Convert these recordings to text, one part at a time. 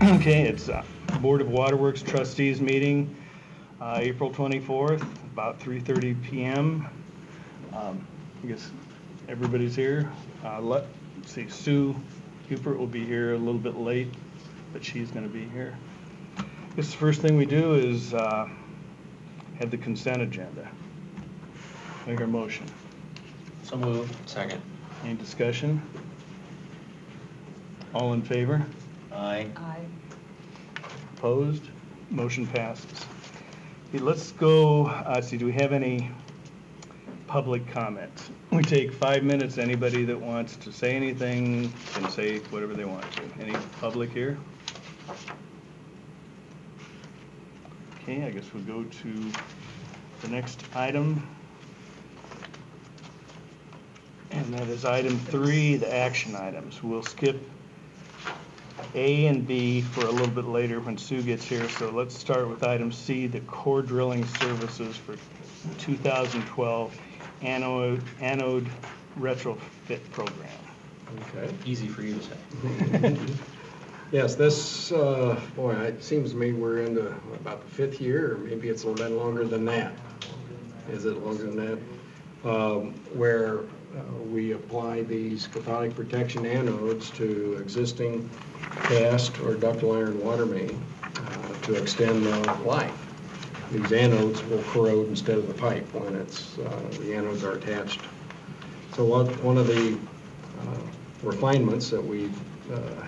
Okay, it's Board of Waterworks Trustees meeting, April 24th, about 3:30 p.m. I guess everybody's here. Let's see, Sue Hupert will be here a little bit late, but she's going to be here. I guess the first thing we do is have the consent agenda. Make our motion. So moved. Second. Any discussion? All in favor? Aye. Aye. Opposed? Motion passes. Okay, let's go, let's see, do we have any public comments? We take 5 minutes. Anybody that wants to say anything can say whatever they want to. Any public here? Okay, I guess we'll go to the next item. And that is item 3, the action items. We'll skip A and B for a little bit later when Sue gets here. So let's start with item C, the core drilling services for 2012 anode retrofit program. Okay. Easy for you to say. Yes, this, boy, it seems to me we're into about the 5th year, or maybe it's a little bit longer than that. Is it longer than that? Where we apply these cathodic protection anodes to existing cast or ductile iron water main to extend the life. These anodes will corrode instead of the pipe when it's the anodes are attached. So one of the refinements that we've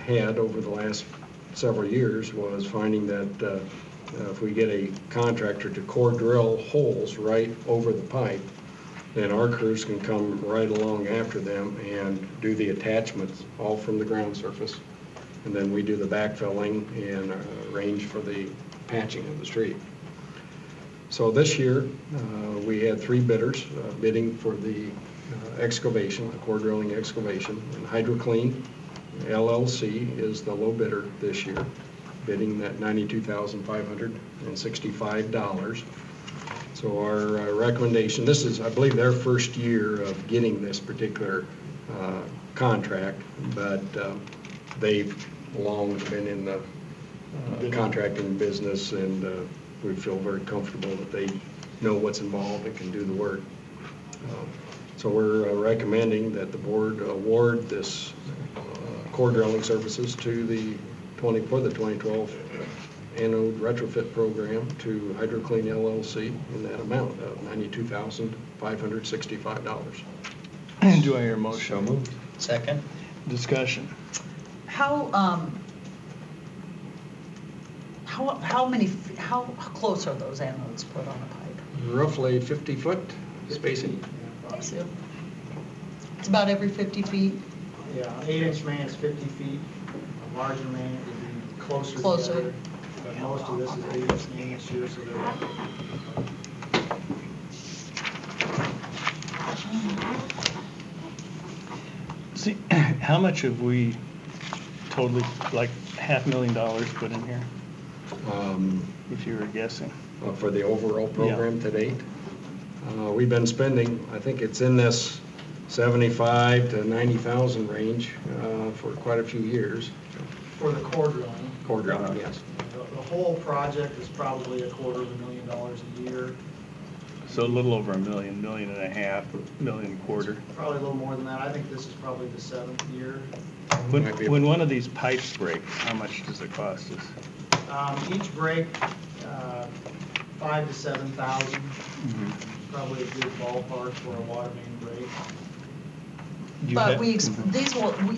had over the last several years was finding that if we get a contractor to core drill holes right over the pipe, then our crews can come right along after them and do the attachments all from the ground surface. And then we do the backfilling and arrange for the patching of the street. So this year, we had 3 bidders bidding for the excavation, the core drilling excavation. And HydroClean LLC is the low bidder this year, bidding at $92,565. So our recommendation, this is, I believe, their first year of getting this particular contract, but they've long been in the contracting business, and we feel very comfortable that they know what's involved and can do the work. So we're recommending that the board award this core drilling services to for the 2012 anode retrofit program to HydroClean LLC in that amount of $92,565. Do I hear a motion? So moved. Second. Discussion. How close are those anodes put on a pipe? Roughly 50-foot spacing. It's about every 50 feet? Yeah, an 8-inch main is 50 feet. A larger main would be closer. Together. But most of this is 8-inch mains here, so they're. See, how much have we totally, like $500,000 put in here, if you were guessing? For the overall program to date. We've been spending, I think it's in this 75 to 90,000 range for quite a few years. For the core drilling. Core drilling, yes. The whole project is probably $250,000 a year. So a little over $1 million, $1.5 million, $1.25 million. Probably a little more than that. I think this is probably the 7th year. When one of these pipes breaks, how much does it cost us? Each break, 5,000 to 7,000. Probably a good ballpark for a water main break. But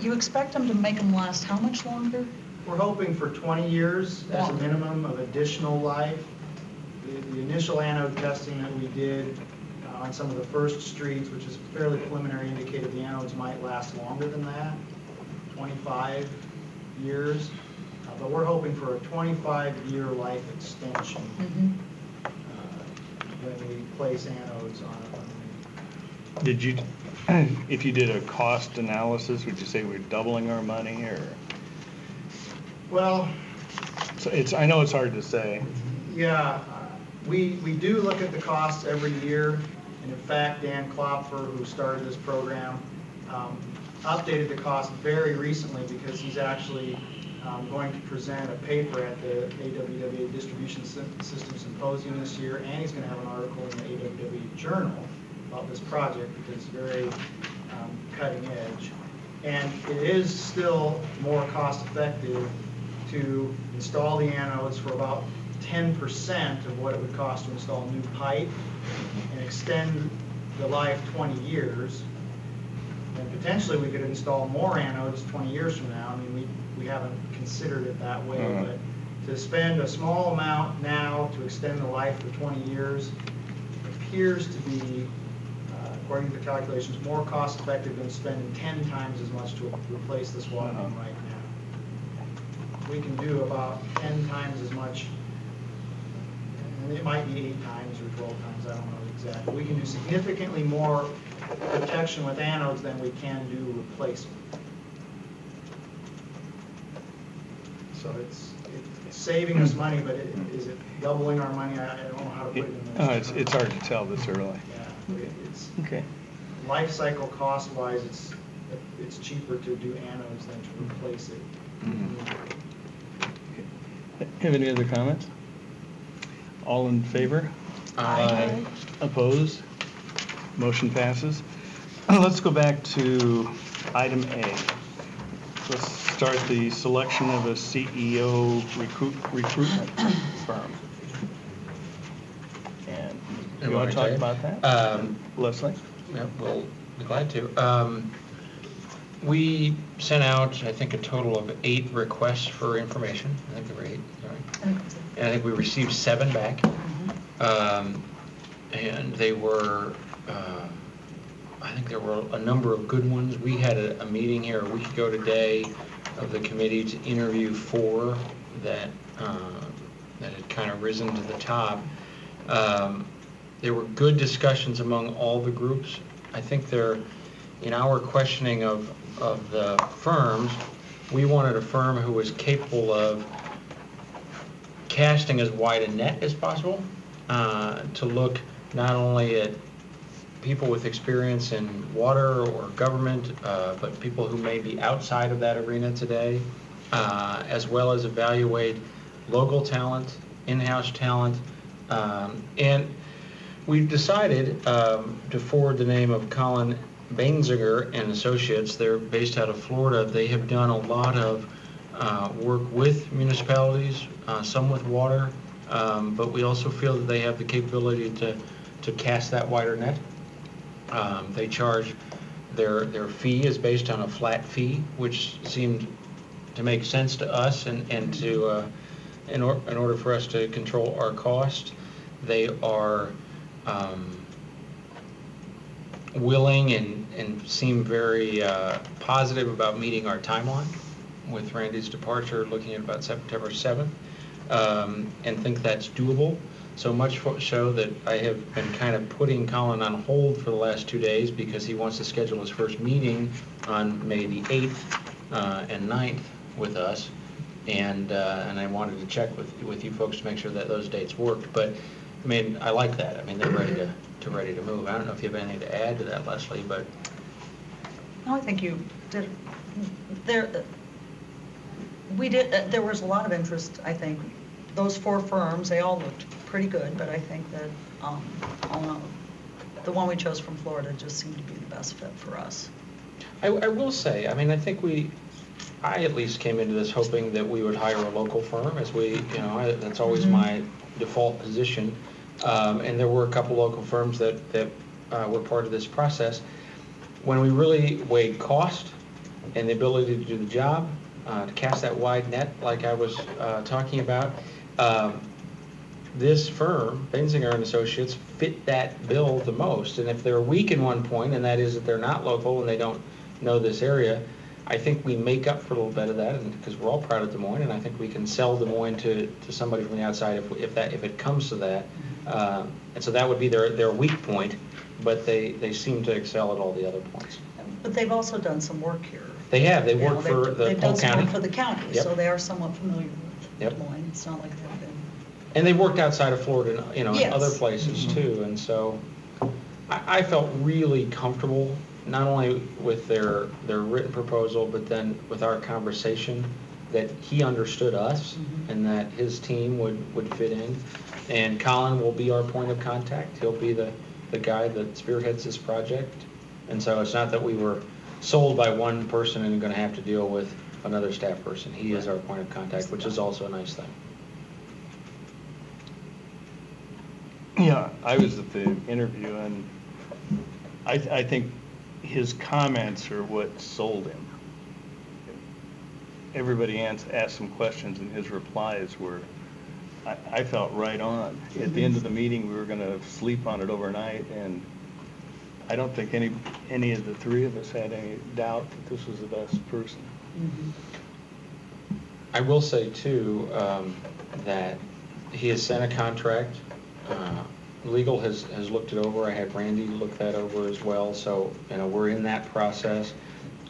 you expect them to make them last how much longer? We're hoping for 20 years as a minimum of additional life. The initial anode testing that we did on some of the first streets, which is fairly preliminary, indicated the anodes might last longer than that, 25 years. But we're hoping for a 25-year life extension when we place anodes on it. Did you, if you did a cost analysis, would you say we're doubling our money, or? Well, so I know it's hard to say. Yeah, we do look at the costs every year, and in fact, Dan Klopfer, who started this program, updated the cost very recently because he's actually going to present a paper at the AWWA Distribution System Symposium this year, and he's going to have an article in the AWWA Journal about this project because it's very cutting edge. And it is still more cost effective to install the anodes for about 10% of what it would cost to install new pipe and extend the life 20 years. And potentially we could install more anodes 20 years from now. I mean, we haven't considered it that way, but to spend a small amount now to extend the life for 20 years appears to be, according to the calculations, more cost effective than spending 10 times as much to replace this water main right now. We can do about 10 times as much, and it might be 8 times or 12 times, I don't know exactly. We can do significantly more protection with anodes than we can do replacement. So it's saving us money, but is it doubling our money? I don't know how to put it in those terms. It's hard to tell this early. Yeah, it's Okay. life cycle cost-wise, it's cheaper to do anodes than to replace it. Have any other comments? All in favor? Aye. Opposed? Motion passes. Let's go back to item A. Let's start the selection of a CEO recruitment firm. And you want to talk about that? Leslie? Yeah, we'll be glad to. We sent out, I think, a total of 8 requests for information. I think there were 8, right? And I think we received 7 back. And they were, I think there were a number of good ones. We had a meeting here a week ago today of the committee to interview 4 that had kind of risen to the top. There were good discussions among all the groups. I think in our questioning of the firms, we wanted a firm who was capable of casting as wide a net as possible, to look not only at people with experience in water or government, but people who may be outside of that arena today, as well as evaluate local talent, in-house talent, and we've decided to forward the name of Colin Bainziger and Associates. They're based out of Florida. They have done a lot of work with municipalities, some with water, but we also feel that they have the capability to cast that wider net. They charge, their fee is based on a flat fee, which seemed to make sense to us and to in order for us to control our cost. They are willing and seem very positive about meeting our timeline with Randy's departure, looking at about September 7th, and think that's doable. So much so that I have been kind of putting Colin on hold for the last 2 days because he wants to schedule his first meeting on May the 8th and 9th with us, and I wanted to check with you folks to make sure that those dates worked. But I mean, I like that. I mean, they're ready to move. I don't know if you have anything to add to that, Leslie, but No, I think you did. There was a lot of interest, I think. Those 4 firms, they all looked pretty good, but I think that the one we chose from Florida just seemed to be the best fit for us. I will say, I mean, I think I at least came into this hoping that we would hire a local firm, as that's always my default position. And there were a couple local firms that were part of this process. When we really weighed cost and the ability to do the job, to cast that wide net like I was talking about, this firm, Bainziger and Associates, fit that bill the most. And if they're weak in one point, and that is that they're not local and they don't know this area, I think we make up for a little bit of that, and because we're all proud of Des Moines, and I think we can sell Des Moines to somebody from the outside if it comes to that. And so that would be their weak point, but they seem to excel at all the other points. But they've also done some work here. They have. They work for the whole county. They've done some work for the county, Yep. so they are somewhat familiar with Yep. Des Moines. It's not like they've been. And they worked outside of Florida, in Yes. other places too. And so I felt really comfortable, not only with their written proposal, but then with our conversation. that he understood us and that his team would fit in. And Colin will be our point of contact. He'll be the guy that spearheads this project. And so it's not that we were sold by one person and going to have to deal with another staff person. He is our point of contact, which is also a nice thing. Yeah, I was at the interview, and I think his comments are what sold him. Everybody asked some questions, and his replies were, I felt right on. At the end of the meeting, we were going to sleep on it overnight, and I don't think any of the three of us had any doubt that this was the best person. I will say, too, that he has sent a contract. Legal has looked it over. I had Randy look that over as well. So, we're in that process.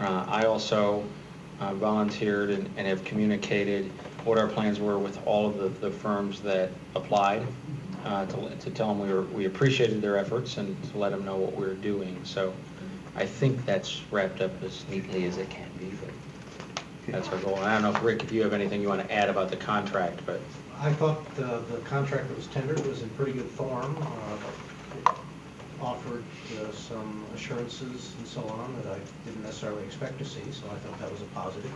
I also volunteered and have communicated what our plans were with all of the firms that applied, to tell them we appreciated their efforts and to let them know what we were doing. So I think that's wrapped up as neatly as it can be, but that's our goal. And I don't know, Rick, if you have anything you want to add about the contract, but. I thought the contract that was tendered was in pretty good form. It offered some assurances and so on that I didn't necessarily expect to see, so I thought that was a positive.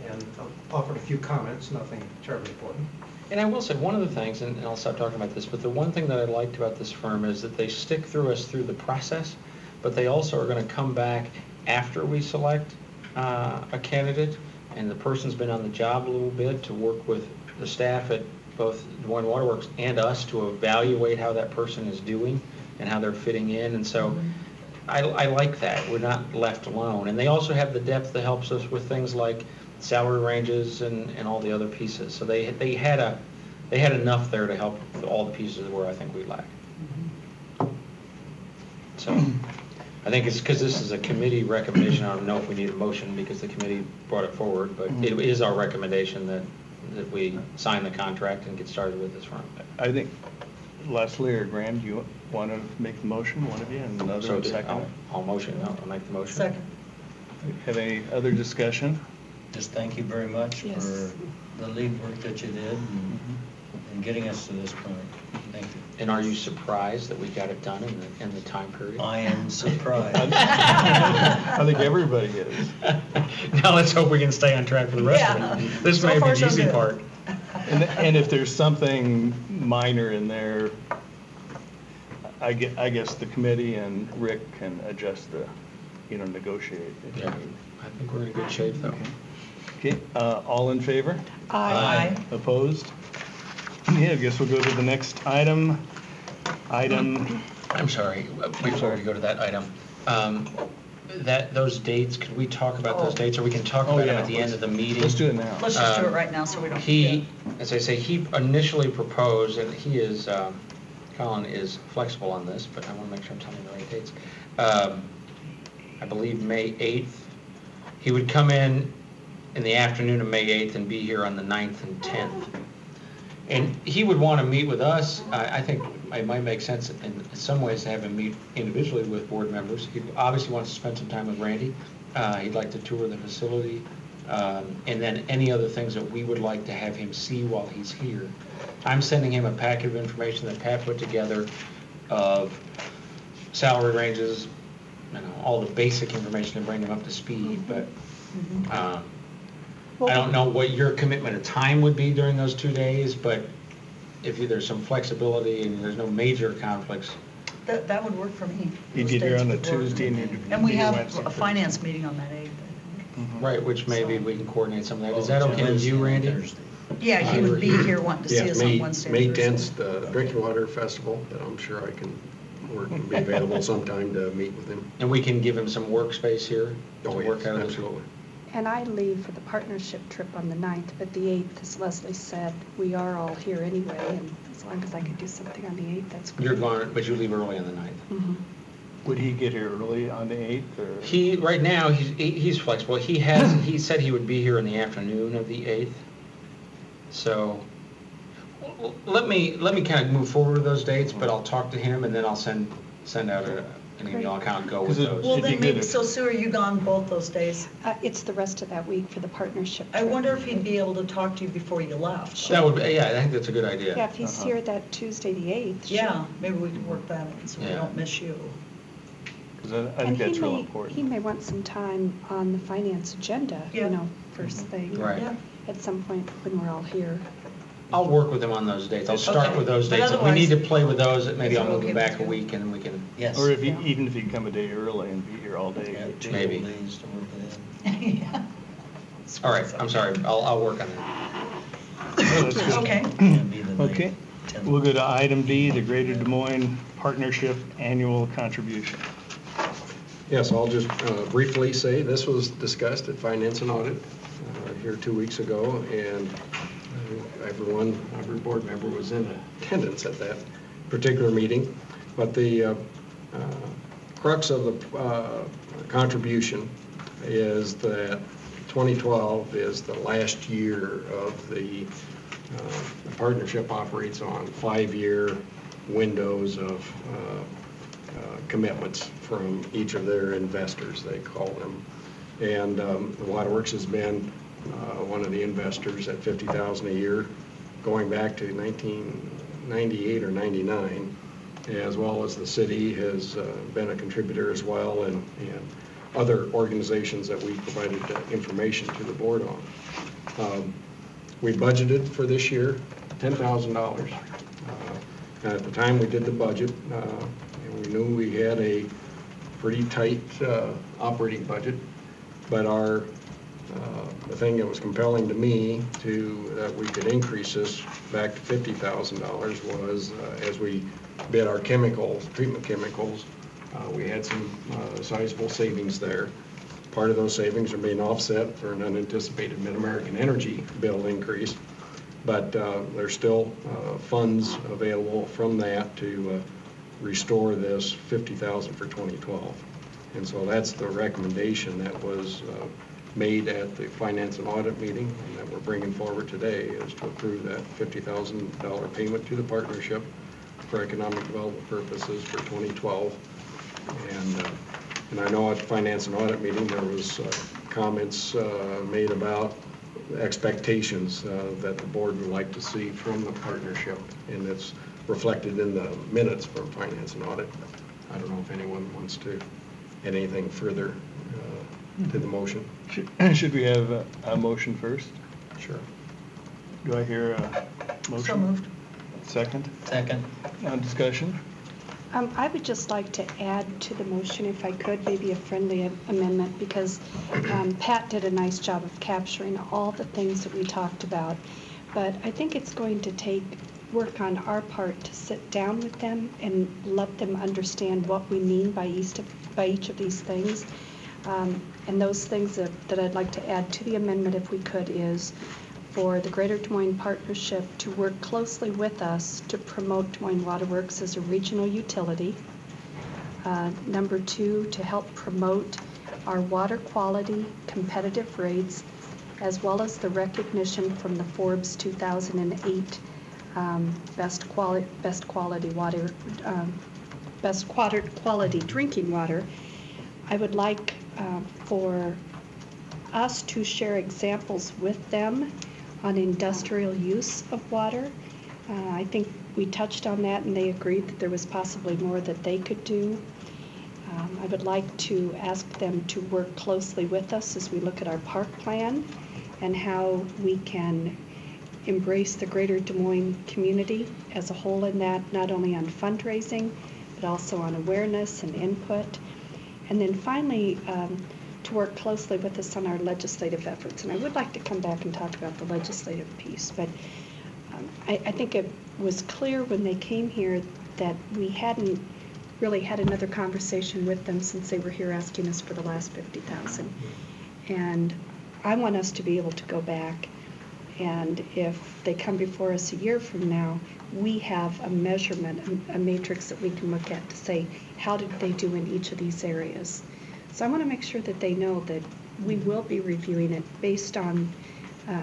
And offered a few comments, nothing terribly important. And I will say, one of the things, and I'll stop talking about this, but the one thing that I liked about this firm is that they stick through us through the process, but they also are going to come back after we select a candidate, and the person's been on the job a little bit to work with the staff at both Des Moines Waterworks and us to evaluate how that person is doing and how they're fitting in. And so I like that. We're not left alone. And they also have the depth that helps us with things like salary ranges and all the other pieces. So they had enough there to help with all the pieces where I think we lack. So I think it's because this is a committee recommendation. I don't know if we need a motion because the committee brought it forward, but it is our recommendation that we sign the contract and get started with this firm. I think Leslie or Graham, do you want to make the motion, one of you, and another one second? I'll motion. I'll make the motion. Second. Have any other discussion? Just thank you very much Yes. for the lead work that you did and getting us to this point. Thank you. And are you surprised that we got it done in the time period? I am surprised. I think everybody is. Now let's hope we can stay on track for the rest of it. This So may far, be the so easy good. part. And if there's something minor in there, I guess the committee and Rick can adjust negotiate. if Yeah, need. I think we're in good shape though. Okay, all in favor? Aye. Opposed? Yeah, I guess we'll go to the next item. I'm sorry, before we go to that item, those dates, could we talk about those dates, or we can talk about them at the end of the meeting? Let's do it now. Let's just do it right now so we don't He, forget. as I say, he initially proposed, and he is, Colin is flexible on this, but I want to make sure I'm telling you the right dates. I believe May 8th. He would come in the afternoon of May 8th and be here on the 9th and 10th. And he would want to meet with us. I think it might make sense in some ways to have him meet individually with board members. He obviously wants to spend some time with Randy. He'd like to tour the facility. And then any other things that we would like to have him see while he's here. I'm sending him a packet of information that Pat put together of salary ranges, all the basic information to bring him up to speed, but I don't know what your commitment of time would be during those 2 days, but if there's some flexibility and there's no major conflicts. That would work for me. You'd Those get here dates on the would work. Tuesday and you'd And we be here have Wednesday, a Thursday. finance meeting on that 8th, I think. Right, which maybe we can coordinate some of that. Is Oh, that okay with Wednesday you, and Randy? Thursday. Yeah, he would be here wanting to see us on Wednesday May and Thursday. 10th, the Drinking Water Festival, that I'm sure I can work and be available sometime to meet with him. And we can give him some workspace here to Oh, work yes, out of this. absolutely. And I leave for the partnership trip on the 9th, but the 8th, as Leslie said, we are all here anyway, and as long as I could do something on the 8th, that's great. You're going, but you leave early on the 9th. Mhm. Would he get here early on the 8th, or? He, right now, he's flexible. He said he would be here in the afternoon of the 8th. So let me kind of move forward with those dates, but I'll talk to him and then I'll send out And then y'all kind of go with 'Cause it- those. Well, It'd be then good maybe, if- so Sue, are you gone both those days? It's the rest of that week for the partnership I trip. wonder if he'd be able to talk to you before you left. That would be, yeah, I think that's a good idea. Yeah, if he's Uh-huh. here that Tuesday, the 8th. sure. Yeah, maybe we can work that in so we Yeah. don't miss you. 'Cause I And think he that's real may- important. He may want some time on the finance agenda, Yeah. first thing. Right. Yeah. At some point when we're all here. I'll work with him on those dates. I'll start Okay. with those But dates. If we need to otherwise- play with those, maybe Is I'll it move okay them with back a you? week and we can, Yes. Or if you, Yeah. even if you come a day early and be here all day. Yeah, two Maybe. whole days to work it in. Yeah. all right, I'm sorry, I'll work on that. Oh, that's good. Okay. Can't be the ninth, Okay, 10th. we'll go to item D, the Greater Des Moines Partnership Annual Contribution. Yes, I'll just briefly say, this was discussed at Finance and Audit here 2 weeks ago, and every board member was in attendance at that particular meeting. But the crux of the contribution is that 2012 is the last year of the partnership operates on 5-year windows of commitments from each of their investors, they call them. And the Waterworks has been one of the investors at $50,000 a year, going back to 1998 or 99, as well as the city has been a contributor as well, and other organizations that we provided information to the board on. We budgeted for this year $10,000. At the time we did the budget, we knew we had a pretty tight operating budget, but the thing that was compelling to me that we could increase this back to $50,000 was as we bid our treatment chemicals, we had some sizable savings there. Part of those savings are being offset for an unanticipated Mid-American Energy bill increase, but there's still funds available from that to restore this $50,000 for 2012. And so that's the recommendation that was made at the Finance and Audit meeting, and that we're bringing forward today, is to approve that $50,000 payment to the partnership for economic development purposes for 2012. And I know at the Finance and Audit meeting, there was comments made about expectations that the board would like to see from the partnership, and it's reflected in the minutes from Finance and Audit. I don't know if anyone wants to add anything further to the motion. Should we have a motion first? Sure. Do I hear a motion? So moved. Second? Second. Discussion? I would just like to add to the motion, if I could, maybe a friendly amendment, because Pat did a nice job of capturing all the things that we talked about. But I think it's going to take work on our part to sit down with them and let them understand what we mean by each of these things. And those things that I'd like to add to the amendment, if we could, is for the Greater Des Moines Partnership to work closely with us to promote Des Moines Waterworks as a regional utility. Number 2, to help promote our water quality, competitive rates, as well as the recognition from the Forbes 2008 best quality drinking water. I would like for us to share examples with them on industrial use of water. I think we touched on that, and they agreed that there was possibly more that they could do. I would like to ask them to work closely with us as we look at our park plan and how we can embrace the Greater Des Moines community as a whole in that, not only on fundraising, but also on awareness and input. And then finally, to work closely with us on our legislative efforts. And I would like to come back and talk about the legislative piece, but I think it was clear when they came here that we hadn't really had another conversation with them since they were here asking us for the last $50,000. And I want us to be able to go back, and if they come before us a year from now, we have a measurement, a matrix that we can look at to say, how did they do in each of these areas? So I want to make sure that they know that we will be reviewing it based on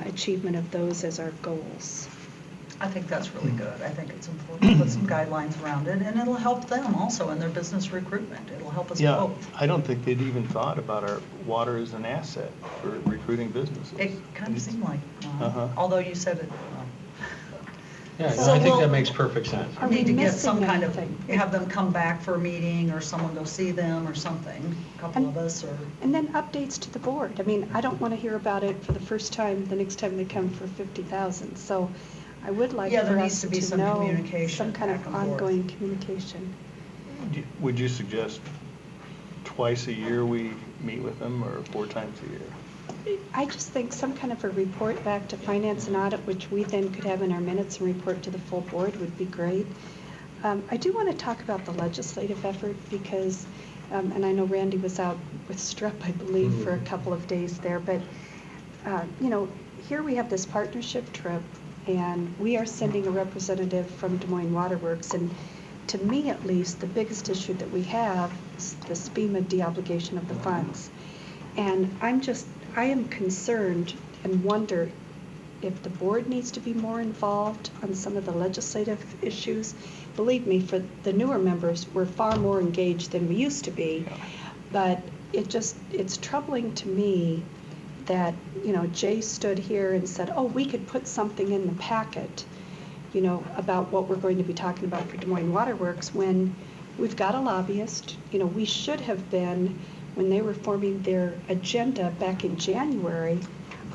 achievement of those as our goals. I think that's really good. I think it's important to put some guidelines around it, and it'll help them also in their business recruitment. It'll help us Yeah, both. I don't think they'd even thought about our water as an asset for recruiting businesses. It kind of seemed like, Uh-huh. although you said it. Yeah, no, So I think we'll- that makes perfect sense. Are We we need to get missing some kind of, anything? have them come back for a meeting, or someone go see them or something, a couple of us, or. And then updates to the board. I mean, I don't want to hear about it for the first time, the next time they come for 50,000. So I would like Yeah, there for needs us to be to some know communication some kind of back and forth. ongoing communication. Would you suggest twice a year we meet with them, or 4 times a year? I just think some kind of a report back to finance and audit, which we then could have in our minutes and report to the full board, would be great. I do want to talk about the legislative effort because, and I know Randy was out with strep, I believe, for a couple of days there, but, you know, here we have this partnership trip, and we are sending a representative from Des Moines Waterworks, and to me at least, the biggest issue that we have is this FEMA deobligation of the funds. And I am concerned and wonder if the board needs to be more involved on some of the legislative issues. Believe me, for the newer members, we're far more engaged than we used to be. But it's troubling to me that, you know, Jay stood here and said, oh, we could put something in the packet, you know, about what we're going to be talking about for Des Moines Waterworks, when we've got a lobbyist. You know, we should have been, when they were forming their agenda back in January,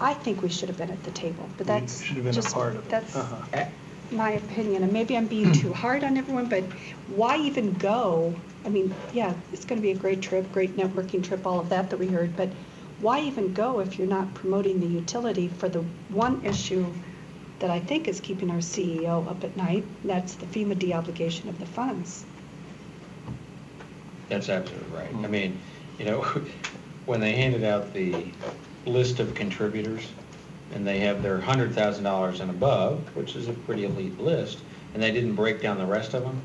I think we should have been at the table, but that's We should have been a just, part of it. that's Uh-huh. my opinion, and maybe I'm being too hard on everyone, but why even go? I mean, yeah, it's gonna be a great trip, great networking trip, all of that we heard, but why even go if you're not promoting the utility for the one issue that I think is keeping our CEO up at night? That's the FEMA deobligation of the funds. That's absolutely right. I mean, you know, when they handed out the list of contributors, and they have their $100,000 and above, which is a pretty elite list, and they didn't break down the rest of them,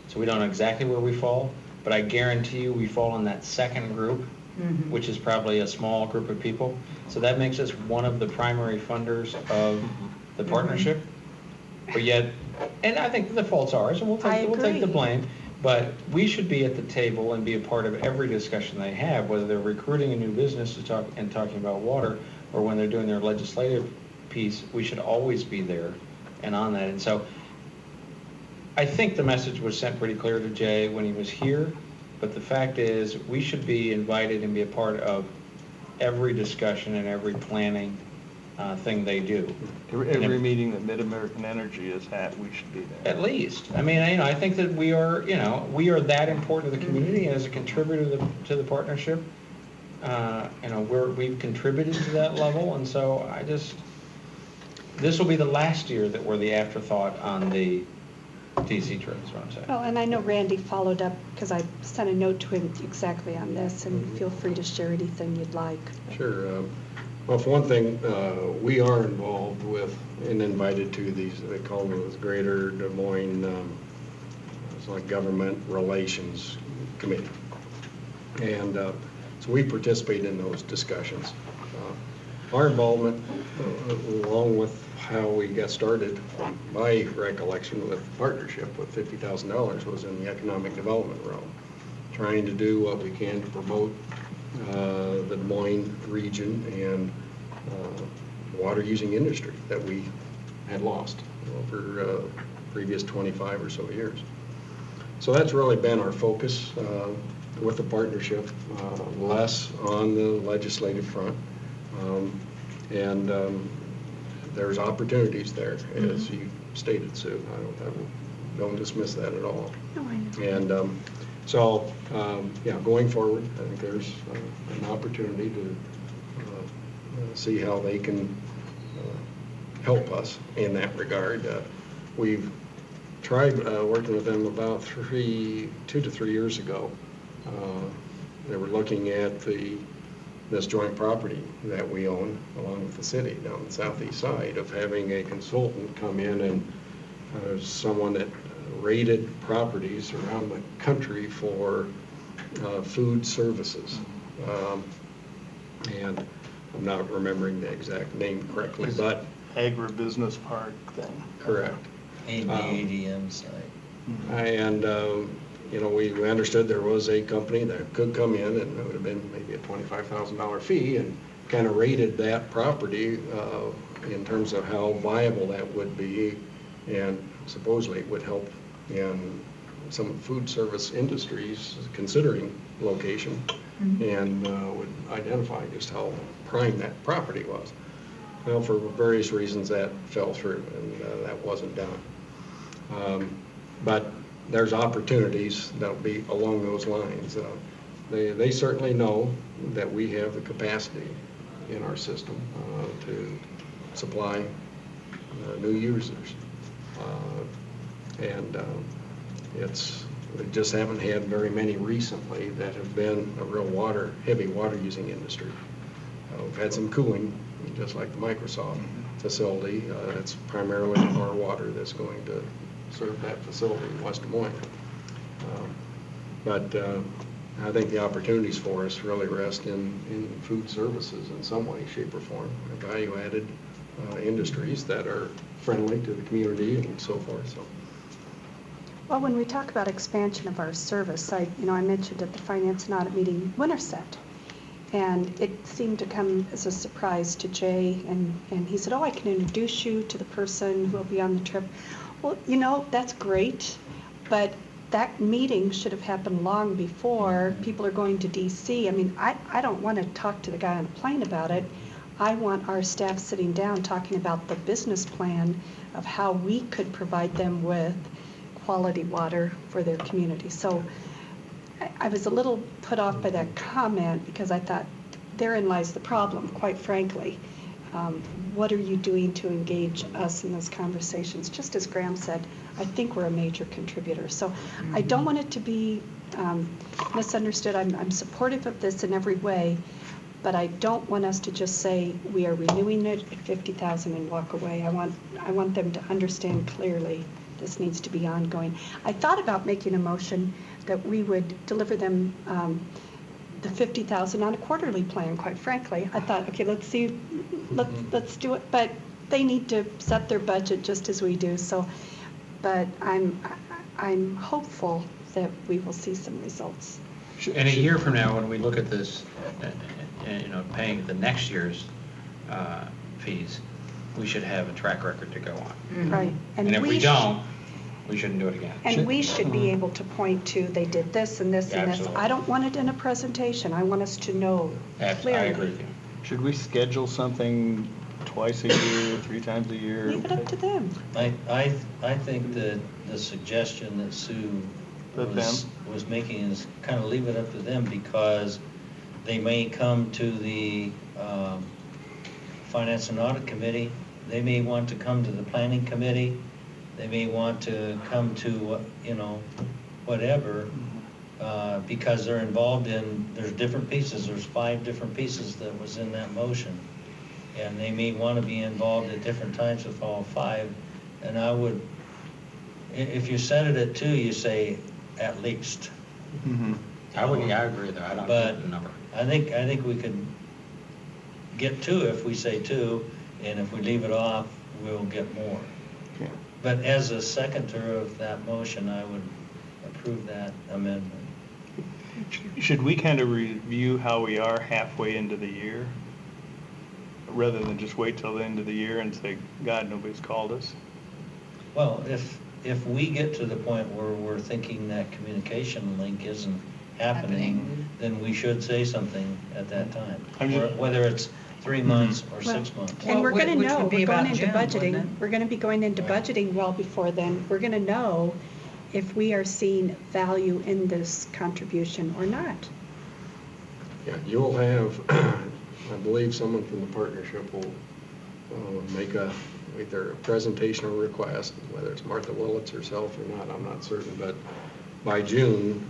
so we don't know exactly where we fall, but I guarantee you we fall in that second group, which is probably a small group of people. So that makes us one of the primary funders of the partnership. But yet, and I think the fault's ours, and we'll take the agree. blame, but we should be at the table and be a part of every discussion they have, whether they're recruiting a new business to talk and talking about water, or when they're doing their legislative piece. We should always be there and on that. And so I think the message was sent pretty clear to Jay when he was here, but the fact is we should be invited and be a part of every discussion and every planning thing they do. Every meeting that Mid-American Energy has had, we should be there. At least. I mean, you know, I think that we are that important to the community, and as a contributor to the partnership, you know, we've contributed to that level, and so this will be the last year that we're the afterthought on the DC trip, is what I'm saying. Well, and I know Randy followed up, because I sent a note to him exactly on this, and feel free to share anything you'd like. Sure. Well, for one thing, we are involved with and invited to these, they call them the Greater Des Moines, it's like Government Relations Committee. And so we participate in those discussions. Our involvement, along with how we got started, from my recollection with partnership with $50,000, was in the economic development realm, trying to do what we can to promote the Des Moines region and water-using industry that we had lost over previous 25 or so years. So that's really been our focus with the partnership, less on the legislative front. There's opportunities there, as you stated, Sue. I don't dismiss that at all. No, I know. And so, yeah, going forward, I think there's an opportunity to see how they can help us in that regard. We've tried working with them about 2 to 3 years ago. They were looking at this joint property that we own along with the city down the southeast side, of having a consultant come in and someone that rated properties around the country for food services. And I'm not remembering the exact name correctly, but agribusiness park thing. Correct. ADM site. And, you know, we understood there was a company that could come in, and it would have been maybe a $25,000 fee, and kind of rated that property in terms of how viable that would be, and supposedly it would help in some food service industries considering location, and would identify just how prime that property was. Well, for various reasons, that fell through, and that wasn't done. But there's opportunities that'll be along those lines. They certainly know that we have the capacity in our system to supply new users. And we just haven't had very many recently that have been a real heavy water using industry. We've had some cooling, just like the Microsoft facility. It's primarily our water that's going to serve that facility in West Des Moines. But I think the opportunities for us really rest in food services in some way, shape, or form, value-added industries that are friendly to the community and so forth. So. Well, when we talk about expansion of our service, I mentioned at the Finance and Audit meeting Winterset, and it seemed to come as a surprise to Jay, and he said, oh, I can introduce you to the person who will be on the trip. Well, that's great, but that meeting should have happened long before people are going to DC. I mean, I don't want to talk to the guy on a plane about it. I want our staff sitting down talking about the business plan of how we could provide them with quality water for their community. So I was a little put off by that comment because I thought therein lies the problem, quite frankly. What are you doing to engage us in those conversations? Just as Graham said, I think we're a major contributor. So I don't want it to be misunderstood. I'm supportive of this in every way, but I don't want us to just say we are renewing it at $50,000 and walk away. I want them to understand clearly this needs to be ongoing. I thought about making a motion that we would deliver them the $50,000 on a quarterly plan, quite frankly. I thought, okay, let's do it, but they need to set their budget just as we do. So, but I'm hopeful that we will see some results. And a year from now, when we look at this, paying the next year's fees, we should have a track record to go on. Right. And if we don't, we shouldn't do it again. And we should be able to point to, they did this and this and this. Absolutely. I don't want it in a presentation. I want us to know clearly. I agree with you. Should we schedule something twice a year, 3 times a year? Leave it up to them. I think that the suggestion that Sue was making is kind of leave it up to them, because they may come to the Finance and Audit Committee. They may want to come to the Planning Committee. They may want to come to, whatever, because they're involved there's different pieces. There's 5 different pieces that was in that motion. And they may want to be involved at different times with all 5. And I would, if you set it at 2, you say at least. Mm-hmm. I agree though. I don't know the number. I think we could get 2 if we say 2, and if we leave it off, we'll get more. Okay. But as a seconder of that motion, I would approve that amendment. Should we kind of review how we are halfway into the year, rather than just wait till the end of the year and say, God, nobody's called us? Well, if we get to the point where we're thinking that communication link isn't happening, then we should say something at that time, whether it's 3 months or 6 months. And we're going to which know, would be we're going about into June, wouldn't budgeting. it? We're going to be going into budgeting well before then. We're going to know if we are seeing value in this contribution or not. Yeah, you'll have, I believe someone from the partnership will make either a presentation or request, whether it's Martha Willits herself or not, I'm not certain, but by June,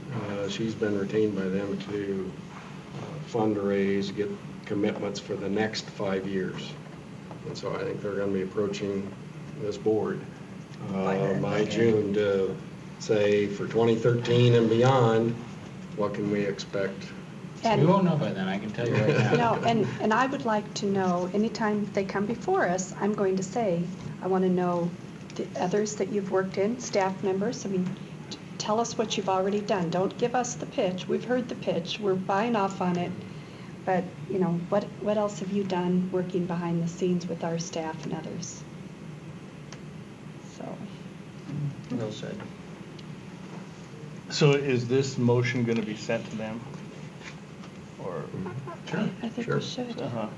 she's been retained by them to fundraise, get commitments for the next 5 years. And so I think they're going to be approaching this board by June to say for 2013 and beyond, what can we expect And- We won't know by then, I can tell you right now. No, and I would like to know, anytime they come before us, I'm going to say, I want to know the others that you've worked in, staff members. I mean, tell us what you've already done. Don't give us the pitch. We've heard the pitch. We're buying off on it. But, you know, what else have you done working behind the scenes with our staff and others? So, Well said. So is this motion going to be sent to them? Or? I think Sure. we should. Uh-huh.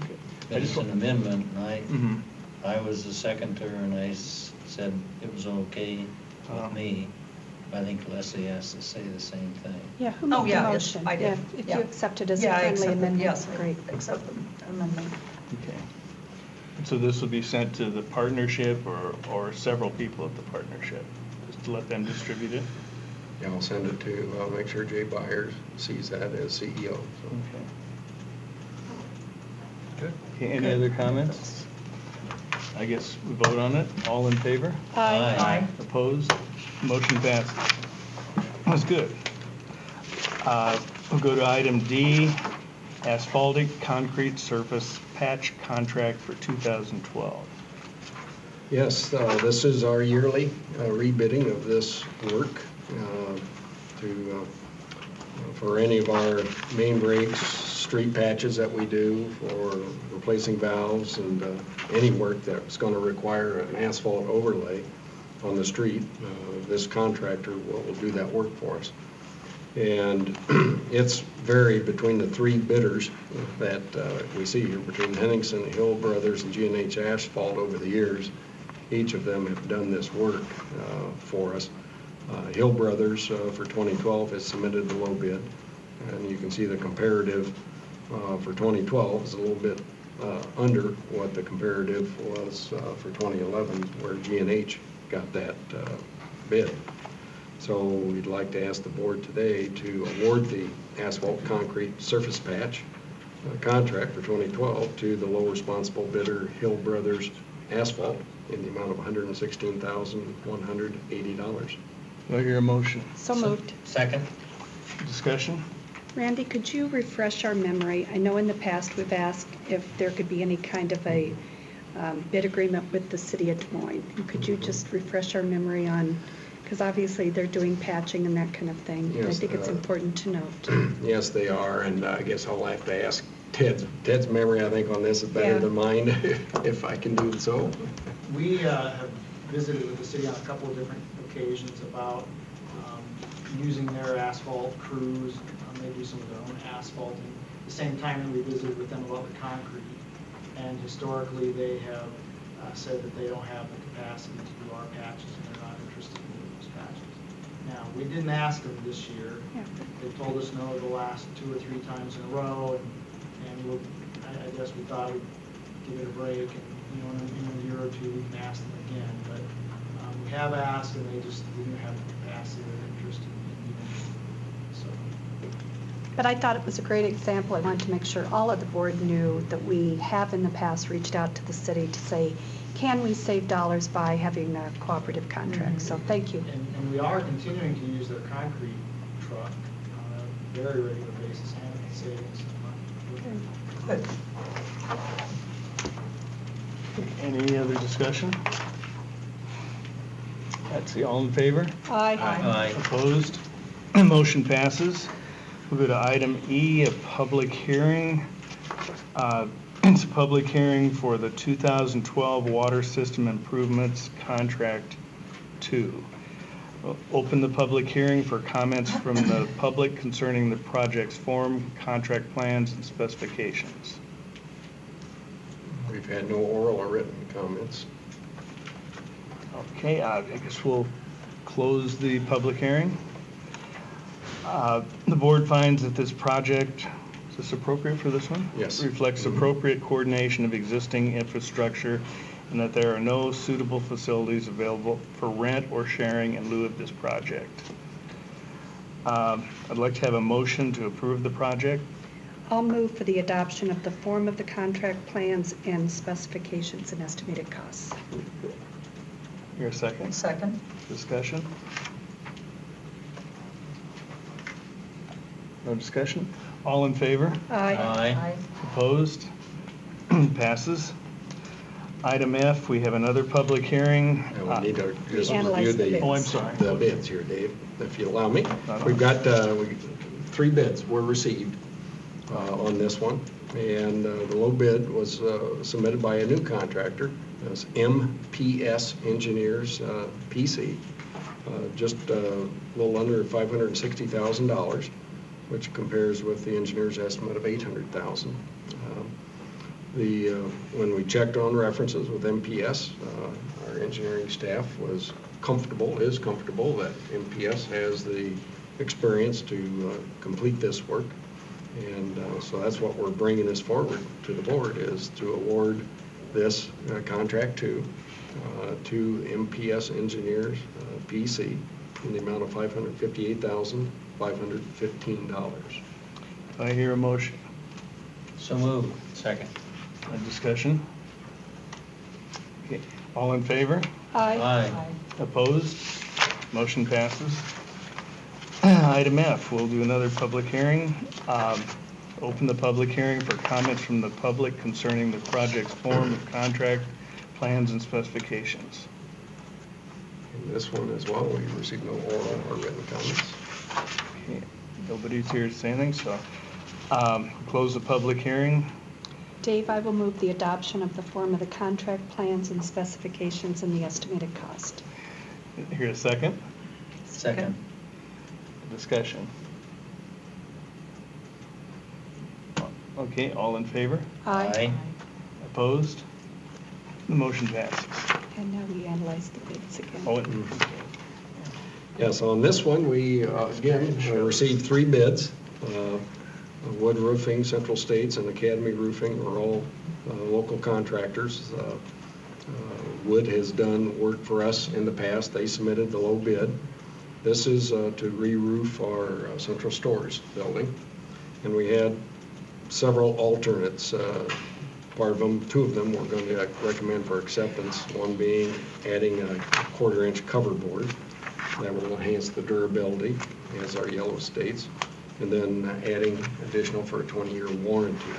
Okay. But it's an amendment, and Mhm. I was the seconder, and I said it was okay Uh-huh. with me. I think Leslie has to say the same thing. Yeah, who Oh, made the yeah, it's- motion? I did. Yeah, if Yeah. you accept it as a Yeah, I friendly accept it. amendment, Yes, great. accept the amendment. Okay. So this will be sent to the partnership or several people at the partnership, just to let them distribute it? Yeah, I'll send it to, I'll make sure Jay Byers sees that as CEO. so. Okay. Good. Okay, any other comments? I guess we vote on it. All in favor? Aye. Aye. Opposed? Motion passes. That's good. We'll go to item D, asphaltic concrete surface patch contract for 2012. Yes, this is our yearly rebidding of this work for any of our main breaks, street patches that we do, for replacing valves, and any work that's going to require an asphalt overlay on the street. This contractor will do that work for us. And it's varied between the three bidders that we see here, between Henningsen, Hill Brothers, and G&H Asphalt over the years. Each of them have done this work for us. Hill Brothers for 2012 has submitted the low bid, and you can see the comparative for 2012 is a little bit under what the comparative was for 2011, where G&H got that bid. So we'd like to ask the board today to award the asphalt concrete surface patch contract for 2012 to the low responsible bidder, Hill Brothers Asphalt, in the amount of $116,180. Do I hear a motion? So moved. Second? Discussion? Randy, could you refresh our memory? I know in the past we've asked if there could be any kind of a bid agreement with the city of Des Moines. And could you just refresh our memory on, because obviously they're doing patching and that kind of thing. I Yes, think it's important to note. Yes, they are, and I guess I'll have to ask Ted. Ted's memory, I think, on this is better Yeah. than mine, if I can do so. We have visited with the city on a couple of different occasions about using their asphalt crews. They do some of their own asphalting. At the same time that we visited with them about the concrete, and historically they have said that they don't have the capacity to do our patches and they're not interested in doing those patches. Now, we didn't ask them this year. Yeah. They told us no the last 2 or 3 times in a row, and I guess we thought we'd give it a break, and in a year or two we can ask them again. But we have asked, and they just didn't have the capacity or interest in doing it. So. But I thought it was a great example. I wanted to make sure all of the board knew that we have in the past reached out to the city to say, can we save dollars by having a cooperative contract? So thank you. And we are continuing to use their concrete truck on a very regular basis, and it's saving some money. Good. Any other discussion? That's the all in favor? Aye. Aye. Opposed? Motion passes. We'll go to item E, a public hearing. It's a public hearing for the 2012 Water System Improvements Contract 2. We'll open the public hearing for comments from the public concerning the project's form, contract plans, and specifications. We've had no oral or written comments. Okay, I guess we'll close the public hearing. The board finds that this project, is this appropriate for this one? Yes. Reflects appropriate coordination of existing infrastructure and that there are no suitable facilities available for rent or sharing in lieu of this project. I'd like to have a motion to approve the project. I'll move for the adoption of the form of the contract plans and specifications and estimated costs. Here, a second. Second. Discussion? No discussion? All in favor? Aye. Opposed? Passes. Item F, we have another public hearing. And we need to just Analyze review the bids. Oh, I'm sorry. the bids here, Dave, if you allow me. Uh-huh. We've got 3 bids were received on this one, and the low bid was submitted by a new contractor. That's MPS Engineers, PC, just a little under $560,000, which compares with the engineer's estimate of $800,000. When we checked on references with MPS, our engineering staff is comfortable that MPS has the experience to complete this work. And so that's what we're bringing this forward to the board, is to award this contract to MPS Engineers, PC, in the amount of $558,515. I hear a motion. So moved. Second. A discussion? Okay. All in favor? Aye. Opposed? Motion passes. Item F, we'll do another public hearing. Open the public hearing for comments from the public concerning the project's form of contract, plans, and specifications. And this one as well, we received no oral or written comments. Okay. Nobody's here to say anything, so close the public hearing. Dave, I will move the adoption of the form of the contract, plans, and specifications and the estimated cost. Here a second. Second. Discussion. Okay, all in favor? Aye. Opposed? The motion passes. And now we analyze the bids again. Oh, it- Yes, on this one, we, again, received 3 bids. Wood Roofing, Central States, and Academy Roofing are all local contractors. Wood has done work for us in the past. They submitted the low bid. This is to re-roof our Central Stores building. And we had several alternates. Part of them, 2 of them, we're going to recommend for acceptance. One being adding a 1/4-inch cover board that will enhance the durability, as our yellow states, and then adding additional for a 20-year warranty.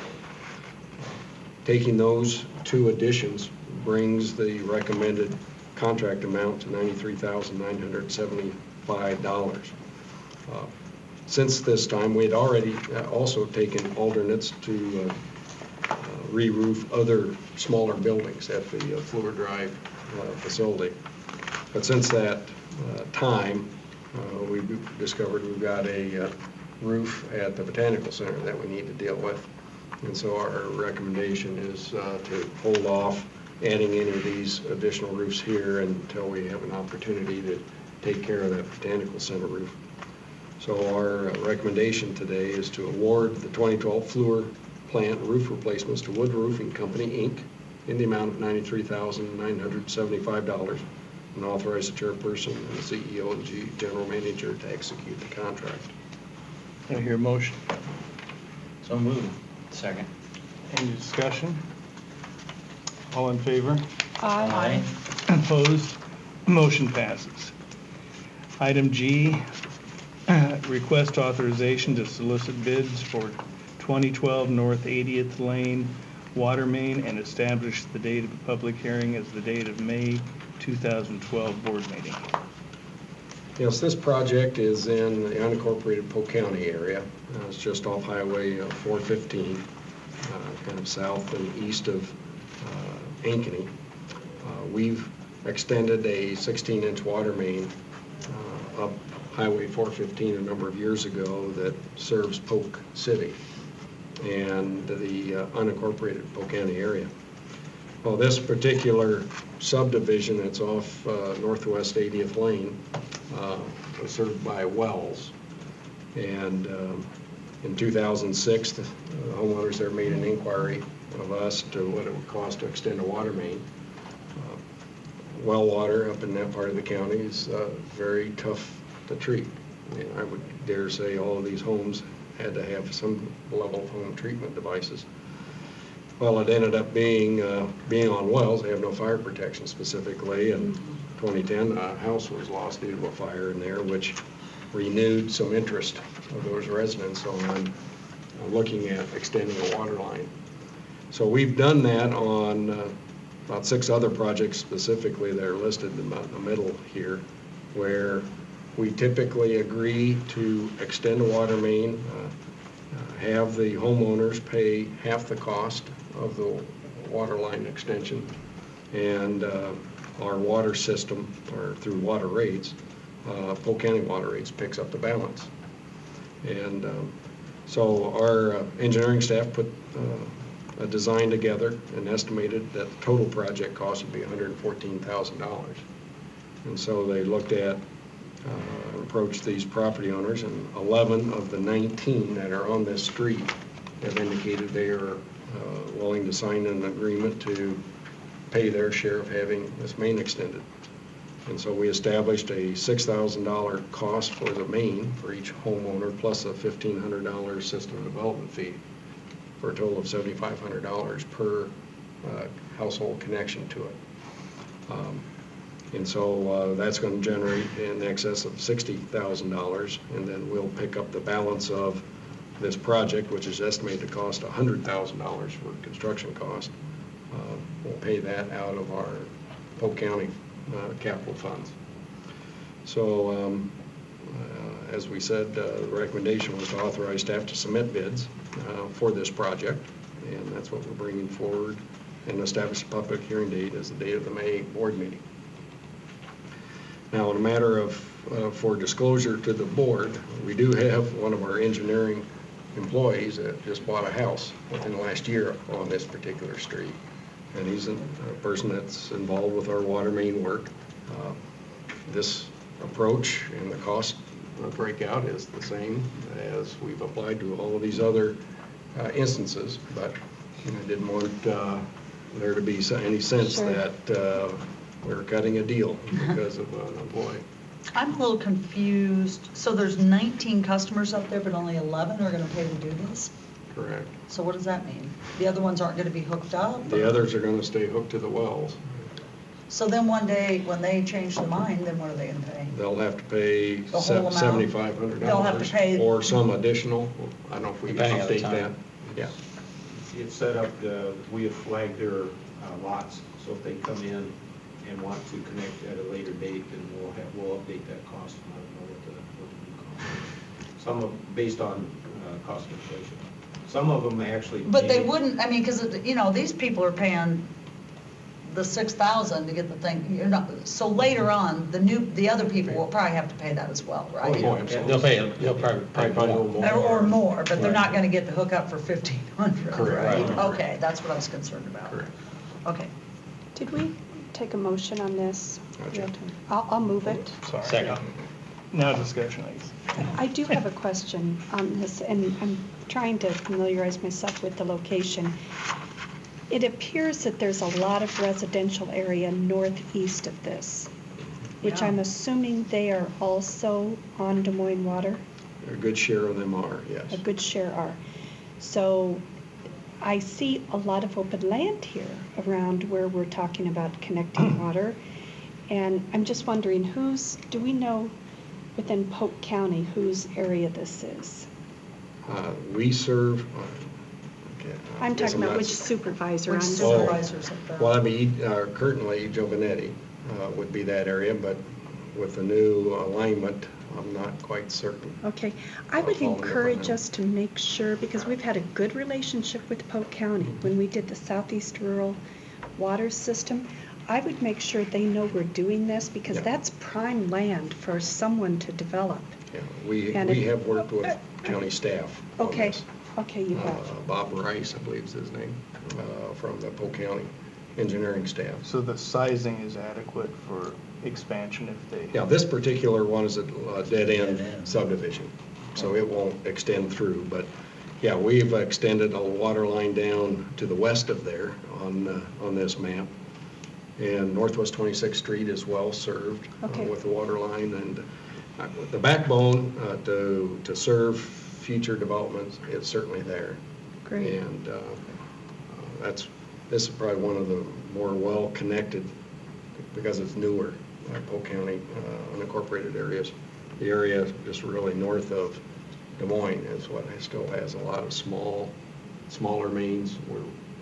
Taking those 2 additions brings the recommended contract amount to $93,975. Since this time, we had already also taken alternates to re-roof other smaller buildings at the Fluor Drive facility. But since that time, we discovered we've got a roof at the Botanical Center that we need to deal with. And so our recommendation is to hold off adding any of these additional roofs here until we have an opportunity to take care of that Botanical Center roof. So our recommendation today is to award the 2012 Fluor plant roof replacements to Wood Roofing Company, Inc. in the amount of $93,975, and authorize the chairperson and the CEO and general manager to execute the contract. I hear a motion. So moved. Second. Any discussion? All in favor? Aye. Opposed? Motion passes. Item G, request authorization to solicit bids for 2012 North 80th Lane water main and establish the date of the public hearing as the date of May 2012 board meeting. Yes, this project is in the unincorporated Polk County area. It's just off Highway 415, kind of south and east of Ankeny. We've extended a 16-inch water main up Highway 415 a number of years ago that serves Polk City and the unincorporated Polk County area. Well, this particular subdivision that's off Northwest 80th Lane was served by wells. And in 2006, the homeowners there made an inquiry of us to what it would cost to extend a water main. Well water up in that part of the county is very tough to treat. I mean, I would dare say all of these homes had to have some level of home treatment devices. Well, it ended up being on wells. They have no fire protection specifically. In 2010, a house was lost due to a fire in there, which renewed some interest of those residents on looking at extending a water line. So we've done that on about 6 other projects specifically that are listed in the middle here, where we typically agree to extend a water main, have the homeowners pay half the cost of the water line extension, and our water system, or through water rates, Polk County water rates, picks up the balance. And so our engineering staff put a design together and estimated that the total project cost would be $114,000. And so they looked at, approached these property owners, and 11 of the 19 that are on this street have indicated they are willing to sign an agreement to pay their share of having this main extended. And so we established a $6,000 cost for the main for each homeowner, plus a $1,500 system development fee, for a total of $7,500 per household connection to it. And so that's going to generate in excess of $60,000, and then we'll pick up the balance of this project, which is estimated to cost $100,000 for construction cost. We'll pay that out of our Polk County capital funds. So as we said, the recommendation was to authorize staff to submit bids for this project, and that's what we're bringing forward, and establish a public hearing date as the date of the May board meeting. Now, in a matter of, for disclosure to the board, we do have one of our engineering employees that just bought a house within the last year on this particular street. And he's a person that's involved with our water main work. This approach and the cost breakout is the same as we've applied to all of these other instances, but I didn't want there to be any sense that we're cutting a deal because of an employee. I'm a little confused. So there's 19 customers up there, but only 11 are going to pay to do this? Correct. So what does that mean? The other ones aren't going to be hooked up? The others are going to stay hooked to the wells. So then one day, when they change their mind, then what are they going to pay? They'll have to pay The whole amount? $7,500. They'll have to pay- Or some additional. I don't know if we can Depending on the update that. time. Yeah. It's set up, we have flagged their lots, so if they come in and want to connect at a later date, then we'll update that cost and let them know what the new cost is. Some of, based on cost inflation. Some of them actually. But they wouldn't, I mean, because, these people are paying the $6,000 to get the thing, so later on, the other people will probably have to pay that as well, right? Oh, absolutely. They'll probably pay Probably more. more. Or more, but they're Right. not gonna get the hookup for $1,500, Correct. right? Right. Okay, that's what I was concerned about. Correct. Okay. Did we take a motion on this? Gotcha. I'll move it. Sorry. Second. Now discussion, please. I do have a question on this, and I'm trying to familiarize myself with the location. It appears that there's a lot of residential area northeast of this, which Yeah. I'm assuming they are also on Des Moines Water. A good share of them are, yes. A good share are. So I see a lot of open land here around where we're talking about connecting water. And I'm just wondering do we know within Polk County whose area this is? We serve, okay. I I'm guess talking about not- which supervisor on Which this. supervisors up there? Well, I mean, currently Joe Vanetti would be that area, but with the new alignment, I'm not quite certain. Okay, I would I'll follow up on encourage that. us to make sure, because we've had a good relationship with Polk County when we did the Southeast Rural Water System. I would make sure they know we're doing this, because Yeah. that's prime land for someone to develop. Yeah, we And we if- have worked with county staff on Okay, this. okay, you have. Bob Rice, I believe is his name, from the Polk County engineering staff. So the sizing is adequate for expansion if they. Yeah, this particular one is a dead-end Dead-end. subdivision, so it won't extend through. But, yeah, we've extended a water line down to the west of there on this map. And Northwest 26th Street is well served Okay. with the water line. And the backbone to serve future developments is certainly there. Great. And this is probably one of the more well-connected, because it's newer, Polk County unincorporated areas. The area just really north of Des Moines is what still has a lot of smaller mains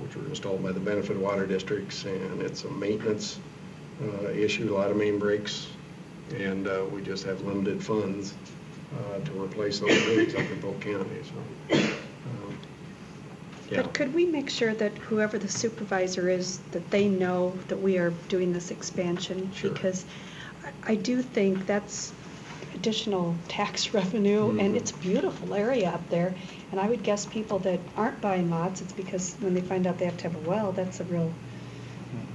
which were installed by the benefit water districts, and it's a maintenance issue, a lot of main breaks, and we just have limited funds to replace those mains up in Polk County. So, yeah. But could we make sure that whoever the supervisor is, that they know that we are doing this expansion? Sure. Because I do think that's additional tax revenue, and it's a beautiful area up there. And I would guess people that aren't buying lots, it's because when they find out they have to have a well, that's a real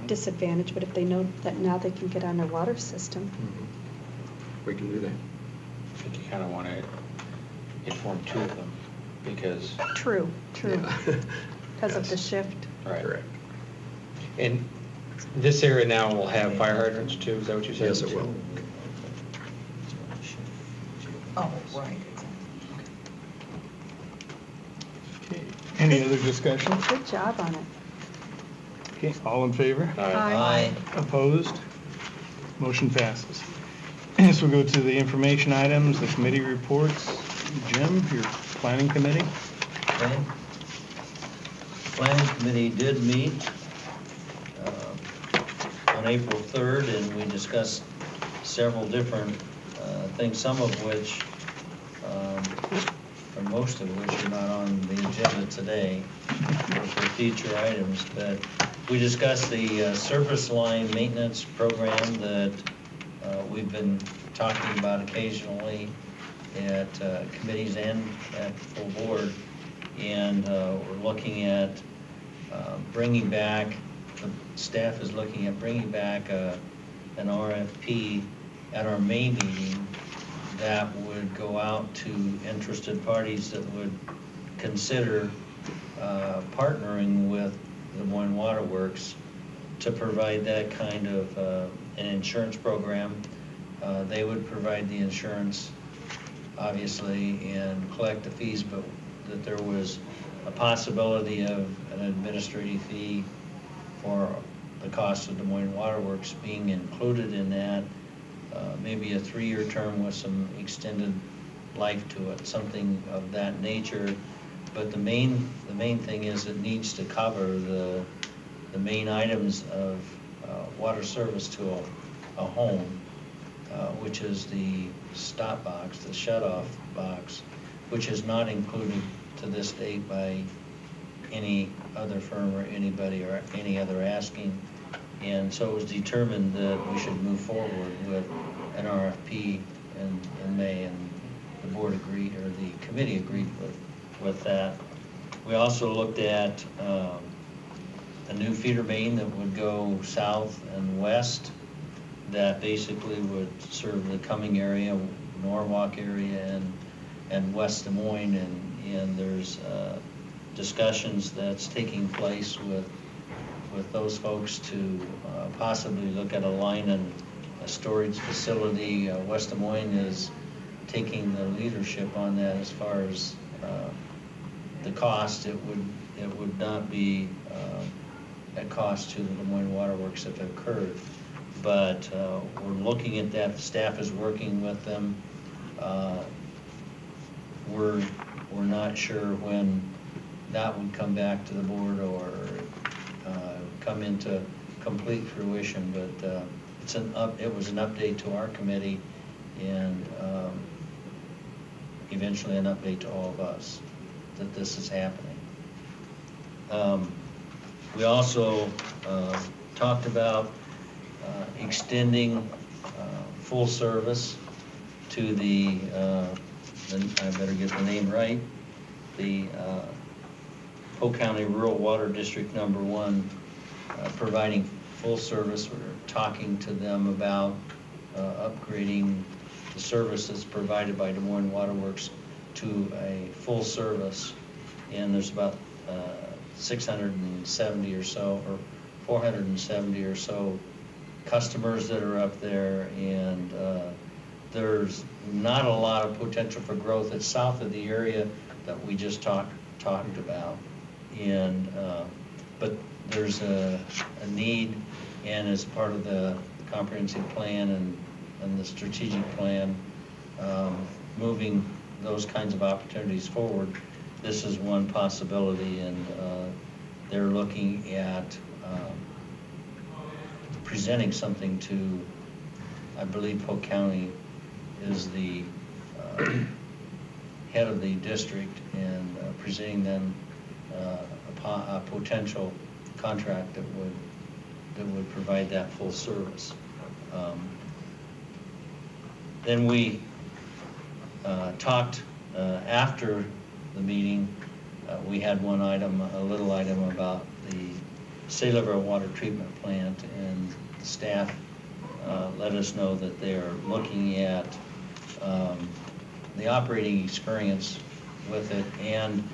disadvantage. But if they know that now they can get on their water system. We can do that. I think you kind of want to inform two of them, because. True, Yeah. because of Yes. the shift. Right. Correct. And this area now will have fire hydrants too, is that what you said? Yes, it will. Oh, right. Okay. Any other discussion? Good job on it. Okay, all in favor? Aye. Opposed? Motion passes. So we'll go to the information items, the committee reports. Jim, your planning committee? Okay. Planning committee did meet on April 3rd, and we discussed several different things, some of which, or most of which are not on the agenda today for future items, but we discussed the service line maintenance program that we've been talking about occasionally at committees and at full board. And we're looking at bringing back, the staff is looking at bringing back an RFP at our May meeting that would go out to interested parties that would consider partnering with the Moines Water Works to provide that kind of an insurance program. They would provide the insurance, obviously, and collect the fees, but that there was a possibility of an administrative fee for the cost of Des Moines Water Works being included in that, maybe a 3-year term with some extended life to it, something of that nature. But the main thing is it needs to cover the main items of water service to a home, which is the stop box, the shut-off box, which is not included to this date by any other firm or anybody or any other asking. And so it was determined that we should move forward with an RFP in May, and the board agreed, or the committee agreed with that. We also looked at a new feeder main that would go south and west that basically would serve the Cumming area, Norwalk area, and West Des Moines, and there's discussions that's taking place with those folks to possibly look at a line and a storage facility. West Des Moines is taking the leadership on that as far as the cost. It would not be at cost to the Des Moines Water Works if it occurred. But we're looking at that. The staff is working with them. We're not sure when that would come back to the board or come into complete fruition, but it was an update to our committee, and eventually an update to all of us that this is happening. We also talked about extending full service to the I better get the name right, the Polk County Rural Water District number 1, providing full service. We're talking to them about upgrading the services provided by Des Moines Water Works to a full service, and there's about 670 or so, or 470 or so customers that are up there, and there's not a lot of potential for growth. It's south of the area that we just talked about, and but there's a need, and as part of the comprehensive plan and the strategic plan, moving those kinds of opportunities forward, this is one possibility, and they're looking at presenting something to, I believe Polk County is the head of the district, and presenting them a potential contract that would provide that full service. Then we talked after the meeting. We had one item, a little item about the Saylorville water treatment plant, and the staff let us know that they are looking at the operating experience with it, and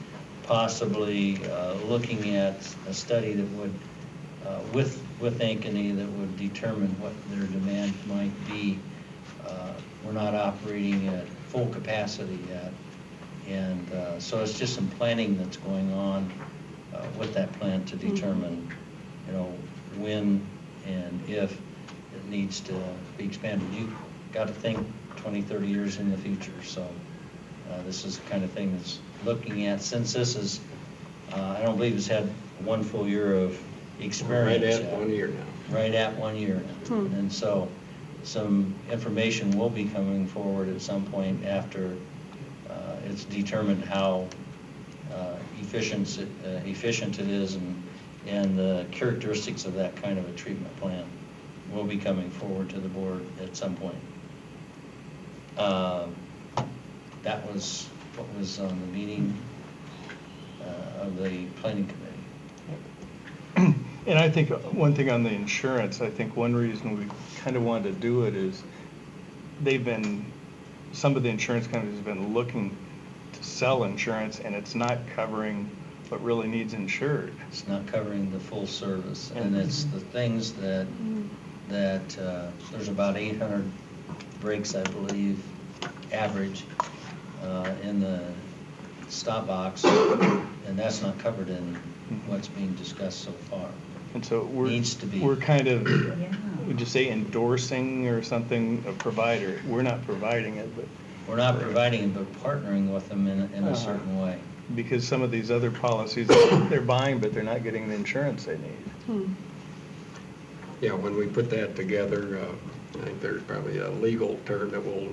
possibly looking at a study that would, with Ankeny, that would determine what their demand might be. We're not operating at full capacity yet, and so it's just some planning that's going on with that plant to determine, you know, when and if it needs to be expanded. You've got to think 20, 30 years in the future, so this is the kind of thing that's looking at, since this is, I don't believe it's had one full year of experience Right at yet. 1 year now. Right at 1 year. And so some information will be coming forward at some point after it's determined how efficient it is, and the characteristics of that kind of a treatment plant will be coming forward to the board at some point. That was what was on the meeting of the planning committee. And I think one thing on the insurance, I think one reason we kind of wanted to do it is some of the insurance companies have been looking to sell insurance, and it's not covering what really needs insured. It's not covering the full service, and it's the things that there's about 800 breaks, I believe, average in the stop box, and that's not covered in what's being discussed so far. And so Needs to be. we're kind of, would you say endorsing or something, a provider? We're not providing it, but. We're not providing it, but partnering with them in a certain way. Because some of these other policies, they're buying, but they're not getting the insurance they need. Yeah, when we put that together, I think there's probably a legal term that we'll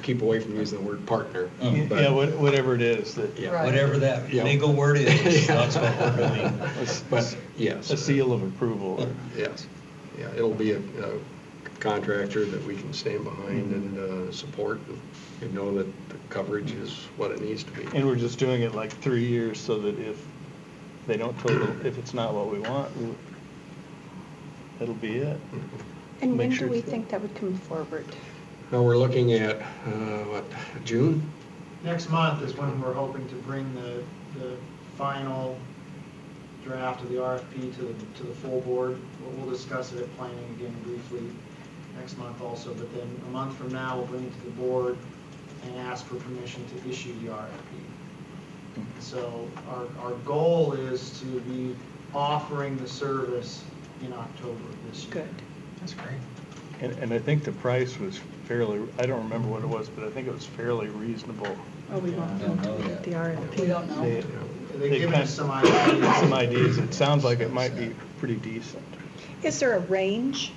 keep away from using the word partner. But- Yeah, whatever it is, that. Yeah. Right. Whatever that Yeah. legal word is, Yeah. that's what we're doing. But, yes. A seal of approval. or- Yes. Yeah, it'll be a contractor that we can stand behind and support, and know that the coverage is what it needs to be. And we're just doing it like 3 years, so that if they don't if it's not what we want, that'll be it. And when Make sure do we it's- think that would come forward? Now, we're looking at, June? Next month is when we're hoping to bring the final draft of the RFP to the full board. We'll discuss it at planning again briefly next month also, but then a month from now, we'll bring it to the board and ask for permission to issue the RFP. So our goal is to be offering the service in October this year. Good. That's great. And I think the price was fairly, I don't remember what it was, but I think it was fairly reasonable. Oh, we won't know Don't know until we yet. get the RFP. We don't know. They've given kind us of- some ideas. Some ideas. It sounds like it might be pretty decent. Is there a range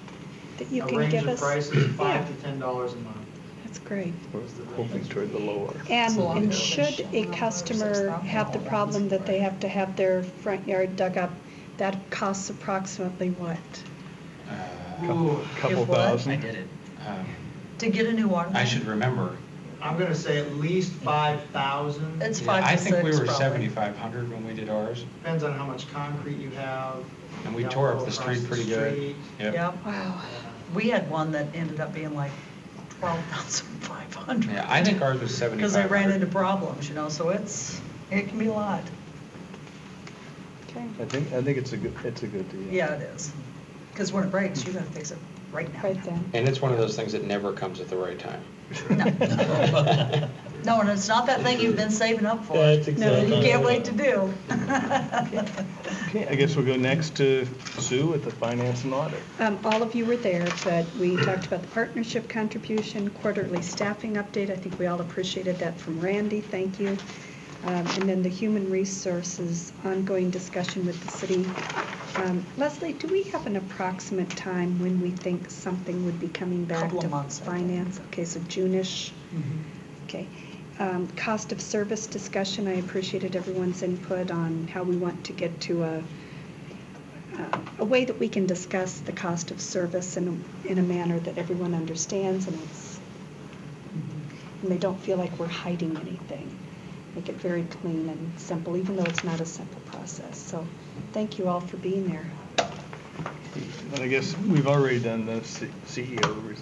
that you can give us? A range of prices, $5 Yeah, to $10 a month. that's great. We're hoping toward the lower. And should a customer have the problem that they have to have their front yard dug up, that costs approximately what? Couple If what? thousand. I did it. To get a new water? I should remember. I'm gonna say at least 5,000. It's Yeah, 5 to 6 I think we were probably. 7,500 when we did ours. Depends on how much concrete you have. And we Down tore up low the across street pretty good. street. Yep. Yep. Wow. We had one that ended up being like 12,500. Yeah, I think ours was 7,500. Because they ran into problems, so it can be a lot. Okay, I think it's a good deal. Yeah, it is. Because when it breaks, you gotta fix it right now. right then. And it's one of those things that never comes at the right time. No. No, and it's not that thing you've been saving up for. That's You can't wait to do. Okay, I guess we'll go next to Sue at the Finance and Audit. All of you were there, but we talked about the partnership contribution, quarterly staffing update. I think we all appreciated that from Randy. Thank you. And then the human resources ongoing discussion with the city. Leslie, do we have an approximate time when we think something would be coming back Couple of to months, I think. finance? Okay, so June-ish. Okay. Cost of service discussion, I appreciated everyone's input on how we want to get to a way that we can discuss the cost of service in a manner that everyone understands and they don't feel like we're hiding anything. Make it very clean and simple, even though it's not a simple process. So thank you all for being there. And I guess we've already done the CEO.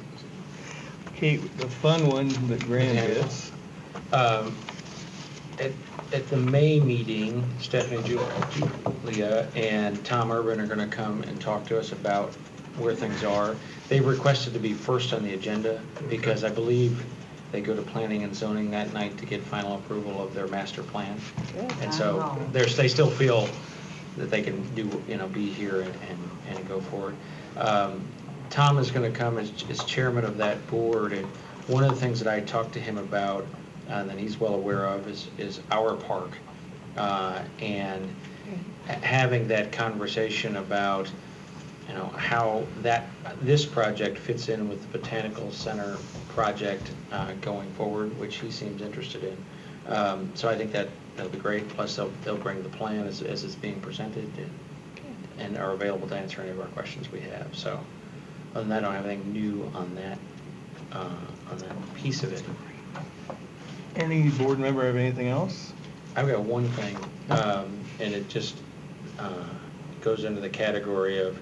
Okay, the fun one that Graham gets. At the May meeting, Stephanie, Julia, and Tom Urban are going to come and talk to us about where things are. They requested to be first on the agenda because I believe they go to planning and zoning that night to get final approval of their master plan. Good. And so Wow. they still feel that they can do, be here and go forward. Tom is going to come as chairman of that board, and one of the things that I talked to him about that he's well aware of is our park, and having that conversation about how this project fits in with the Botanical Center project going forward, which he seems interested in. So I think that'll be great. Plus they'll bring the plan as it's being presented and are available to answer any of our questions we have. So other than that, I don't have anything new on that piece of it. Any board member have anything else? I've got one thing, and it just goes into the category of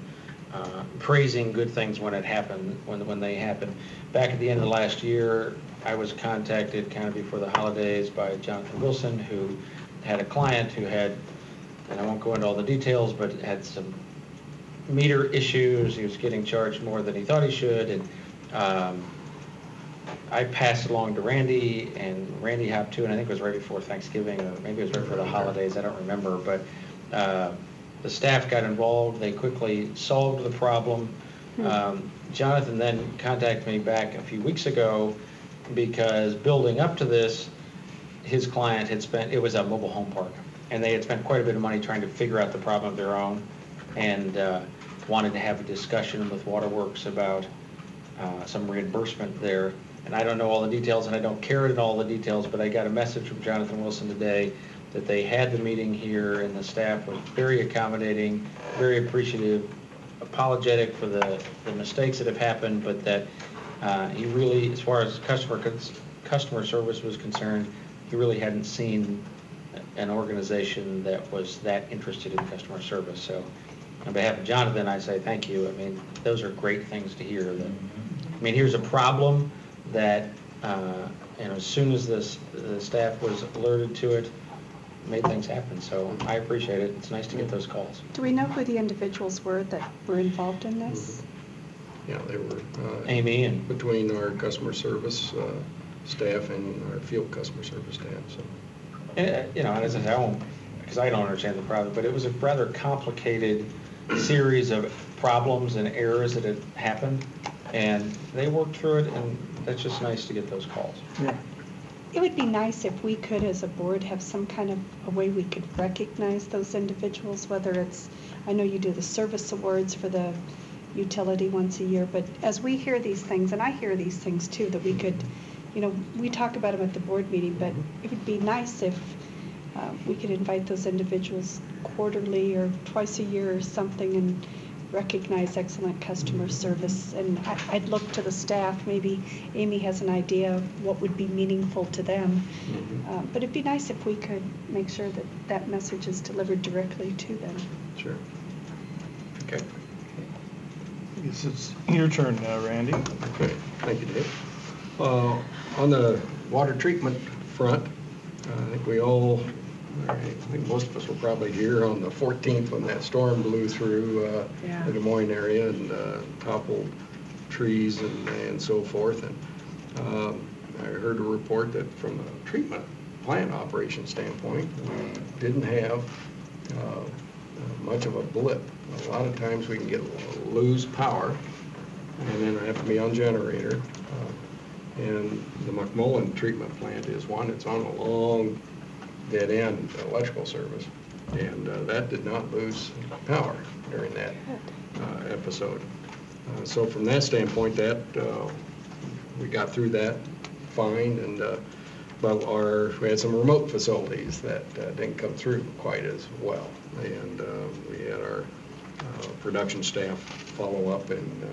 praising good things when it happened, when they happen. Back at the end of last year, I was contacted kind of before the holidays by Jonathan Wilson, who had a client who had, and I won't go into all the details, but had some meter issues. He was getting charged more than he thought he should, and I passed it along to Randy, and Randy hopped to, and I think it was right before Thanksgiving, or maybe it was right before the holidays, I don't remember, but the staff got involved. They quickly solved the problem. Jonathan then contacted me back a few weeks ago because building up to this, his client had spent, it was a mobile home park, and they had spent quite a bit of money trying to figure out the problem of their own, and wanted to have a discussion with Waterworks about some reimbursement there. And I don't know all the details, and I don't care in all the details, but I got a message from Jonathan Wilson today that they had the meeting here, and the staff was very accommodating, very appreciative, apologetic for the mistakes that have happened, but that he really, as far as customer service was concerned, he really hadn't seen an organization that was that interested in customer service. So on behalf of Jonathan, I say thank you. I mean, those are great things to hear. Here's a problem that, as soon as the staff was alerted to it, made things happen. So I appreciate it. It's nice to get those calls. Do we know who the individuals were that were involved in this? Yeah, they were. Amy and between our customer service staff and our field customer service staff. So. And, as I say, I won't, because I don't understand the problem, but it was a rather complicated series of problems and errors that had happened, and they worked through it, and that's just nice to get those calls. Yeah. It would be nice if we could, as a board, have some kind of a way we could recognize those individuals, whether it's, I know you do the service awards for the utility once a year, but as we hear these things, and I hear these things too, that we could, we talk about them at the board meeting, but it would be nice if we could invite those individuals quarterly or twice a year or something and recognize excellent customer service. And I'd look to the staff. Maybe Amy has an idea of what would be meaningful to them. But it'd be nice if we could make sure that that message is delivered directly to them. Sure. Okay. I guess it's your turn now, Randy. Okay, thank you, Dave. On the water treatment front, I think most of us were probably here on the 14th when that storm blew through the Des Moines area and toppled trees and so forth. And I heard a report that from a treatment plant operation standpoint, we didn't have much of a blip. A lot of times we can lose power, and then have to be on generator. And the McMullen treatment plant is one that's on a long dead end electrical service, and that did not lose power during that episode. So from that standpoint, that we got through that fine, and but we had some remote facilities that didn't come through quite as well, and we had our production staff follow up and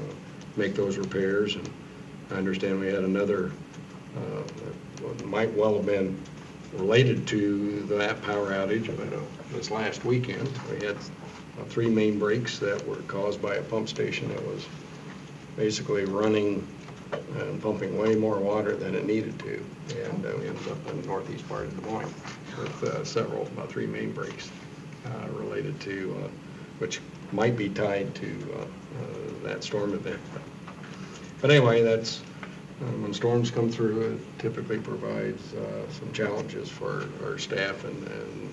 make those repairs. And I understand we had another, what might well have been related to that power outage, but this last weekend we had 3 main breaks that were caused by a pump station that was basically running and pumping way more water than it needed to, and we ended up in the northeast part of Des Moines with about 3 main breaks related to, which might be tied to that storm event. But anyway, that's when storms come through, it typically provides some challenges for our staff, and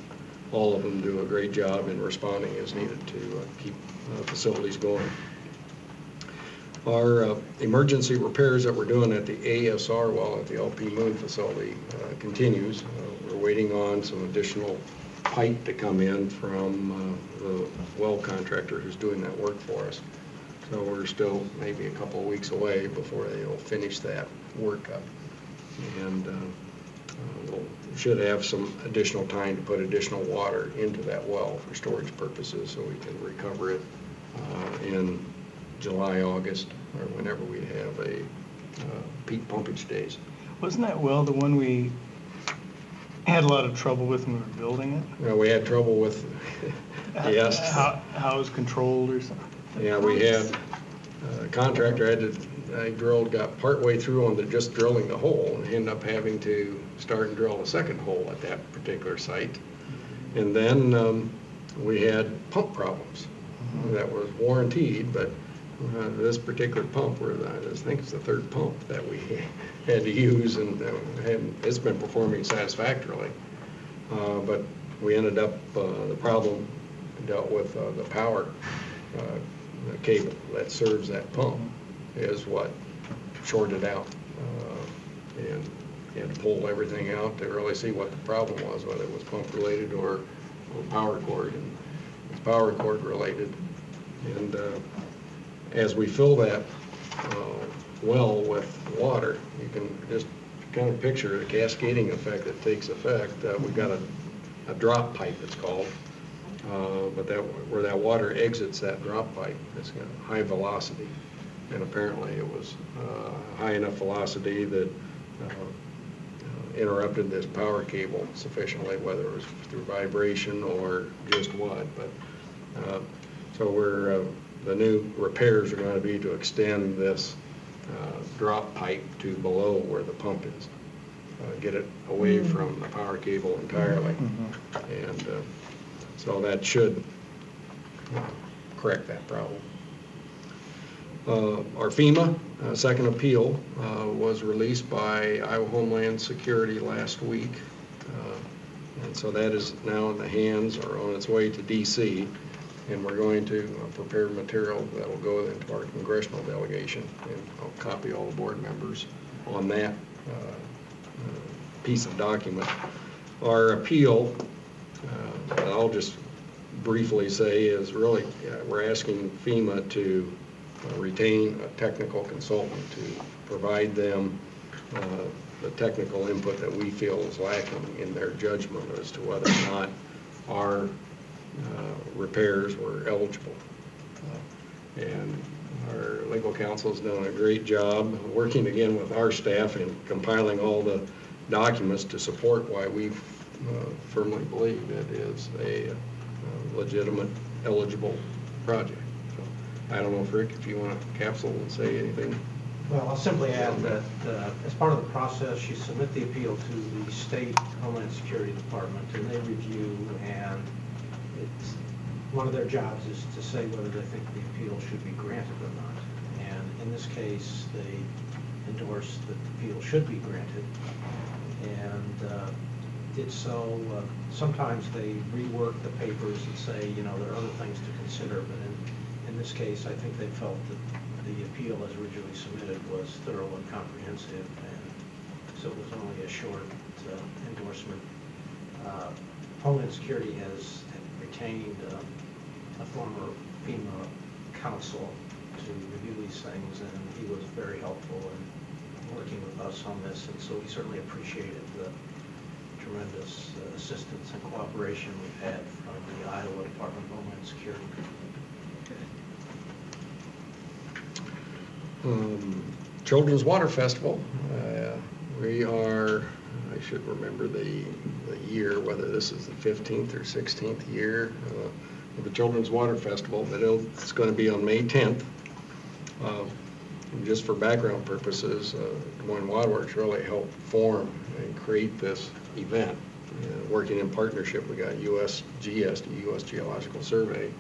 all of them do a great job in responding as needed to keep facilities going. Our emergency repairs that we're doing at the ASR well at the LP Moon facility continues. We're waiting on some additional pipe to come in from the well contractor who's doing that work for us. So we're still maybe a couple of weeks away before they'll finish that work up. And we should have some additional time to put additional water into that well for storage purposes, so we can recover it in July, August, or whenever we have a peak pumpage days. Wasn't that well the one we had a lot of trouble with when we were building it? You know, we had trouble with, yes. How it was controlled or something? Yeah, we had a contractor got partway through on just drilling the hole, and ended up having to start and drill a second hole at that particular site. And then we had pump problems that was warranted, but this particular pump, I think it's the 3rd pump that we had to use, and it's been performing satisfactorily. But we ended up, the problem dealt with the power the cable that serves that pump is what shorted out, and you had to pull everything out to really see what the problem was, whether it was pump related or power cord, and it's power cord related. And as we fill that well with water, you can just kind of picture the cascading effect that takes effect. We've got a drop pipe, it's called, but where that water exits that drop pipe, it's got high velocity, and apparently it was high enough velocity that interrupted this power cable sufficiently, whether it was through vibration or just what. But so the new repairs are going to be to extend this drop pipe to below where the pump is, get it away from the power cable entirely, and so that should correct that problem. Our FEMA second appeal was released by Iowa Homeland Security last week, and so that is now in the hands or on its way to DC, and we're going to prepare material that will go into our congressional delegation, and I'll copy all the board members on that piece of document. Our appeal, I'll just briefly say, is really we're asking FEMA to retain a technical consultant to provide them the technical input that we feel is lacking in their judgment as to whether or not our repairs were eligible. And our legal counsel has done a great job working again with our staff and compiling all the documents to support why we firmly believe it is a legitimate, eligible project. So I don't know if Rick, if you want to capsule and say anything. Well, I'll simply add that as part of the process, you submit the appeal to the state Homeland Security Department, and they review, and it's one of their jobs is to say whether they think the appeal should be granted or not. And in this case, they endorsed that the appeal should be granted, and did so. Sometimes they rework the papers and say, you know, there are other things to consider, but in this case, I think they felt that the appeal as originally submitted was thorough and comprehensive, and so it was only a short endorsement. Homeland Security has retained a former FEMA counsel to review these things, and he was very helpful in working with us on this, and so we certainly appreciated the tremendous assistance and cooperation we've had from the Iowa Department of Homeland Security. Children's Water Festival. We are, I should remember the year, whether this is the 15th or 16th year of the Children's Water Festival, but it's going to be on May 10th. And just for background purposes, Des Moines Water Works really helped form and create this event. Working in partnership, we got USGS, the U.S. Geological Survey,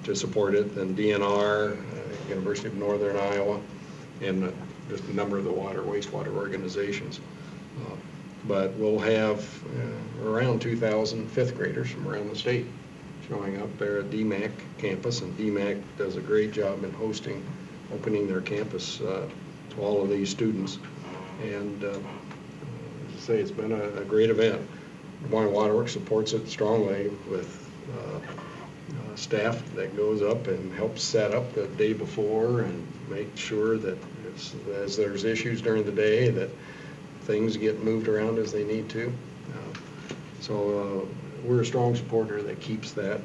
to support it, then DNR, University of Northern Iowa, and just a number of the wastewater organizations. But we'll have around 2,000 fifth graders from around the state showing up there at DMAC campus, and DMAC does a great job in hosting, opening their campus to all of these students. And as I say, it's been a great event. Des Moines Water Works supports it strongly with staff that goes up and helps set up the day before and make sure that as there's issues during the day, that things get moved around as they need to. So we're a strong supporter that keeps that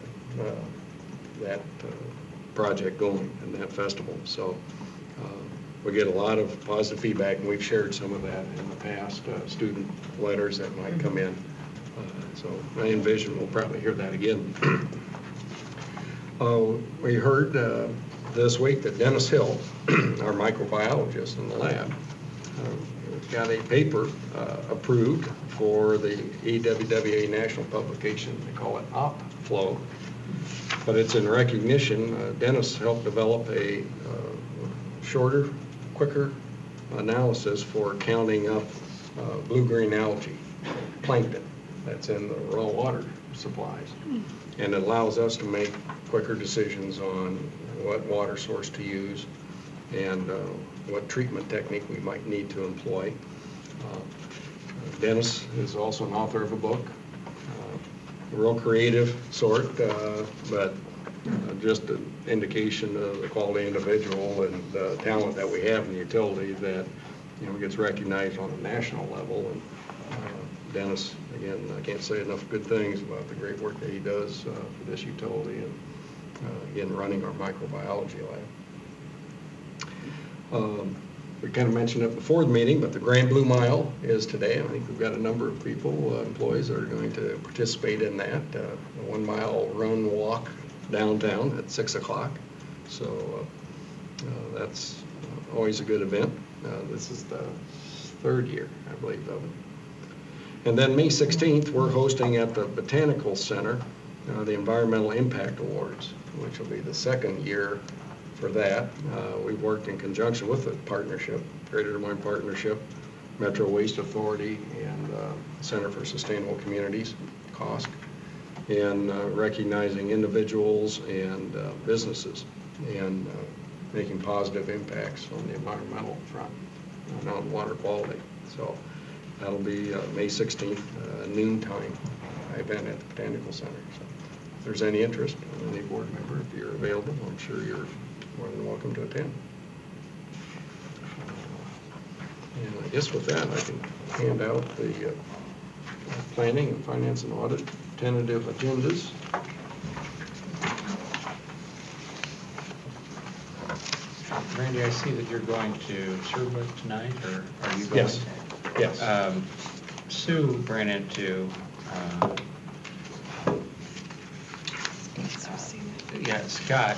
project going and that festival. So we get a lot of positive feedback, and we've shared some of that in the past, student letters that might come in. So I envision we'll probably hear that again. We heard this week that Dennis Hill, our microbiologist in the lab, got a paper approved for the AWWA national publication. They call it OpFlow, but it's in recognition. Dennis helped develop a shorter, quicker analysis for counting up blue-green algae, plankton, that's in the raw water supplies. And it allows us to make quicker decisions on what water source to use and what treatment technique we might need to employ. Dennis is also an author of a book, a real creative sort, but just an indication of the quality individual and the talent that we have in the utility that, you know, gets recognized on a national level. And Dennis, again, I can't say enough good things about the great work that he does for this utility and, again, running our microbiology lab. We kind of mentioned it before the meeting, but the Grand Blue Mile is today. I think we've got a number of people, employees, that are going to participate in that. A 1 mile run walk downtown at 6 o'clock. So that's always a good event. This is the 3rd year, I believe, of it. And then May 16th, we're hosting at the Botanical Center the Environmental Impact Awards, which will be the 2nd year for that. We've worked in conjunction with the partnership, Greater Des Moines Partnership, Metro Waste Authority, and Center for Sustainable Communities, COSC, in recognizing individuals and businesses and making positive impacts on the environmental front and on water quality. So that'll be May 16th, noontime event at the Botanical Center. So if there's any interest, any board member, if you're available, I'm sure you're more than welcome to attend. And I guess with that, I can hand out the planning and finance and audit tentative agendas. Randy, I see that you're going to Sherwood tonight, or are you going? Yes. Yes. Sue ran into, Scott,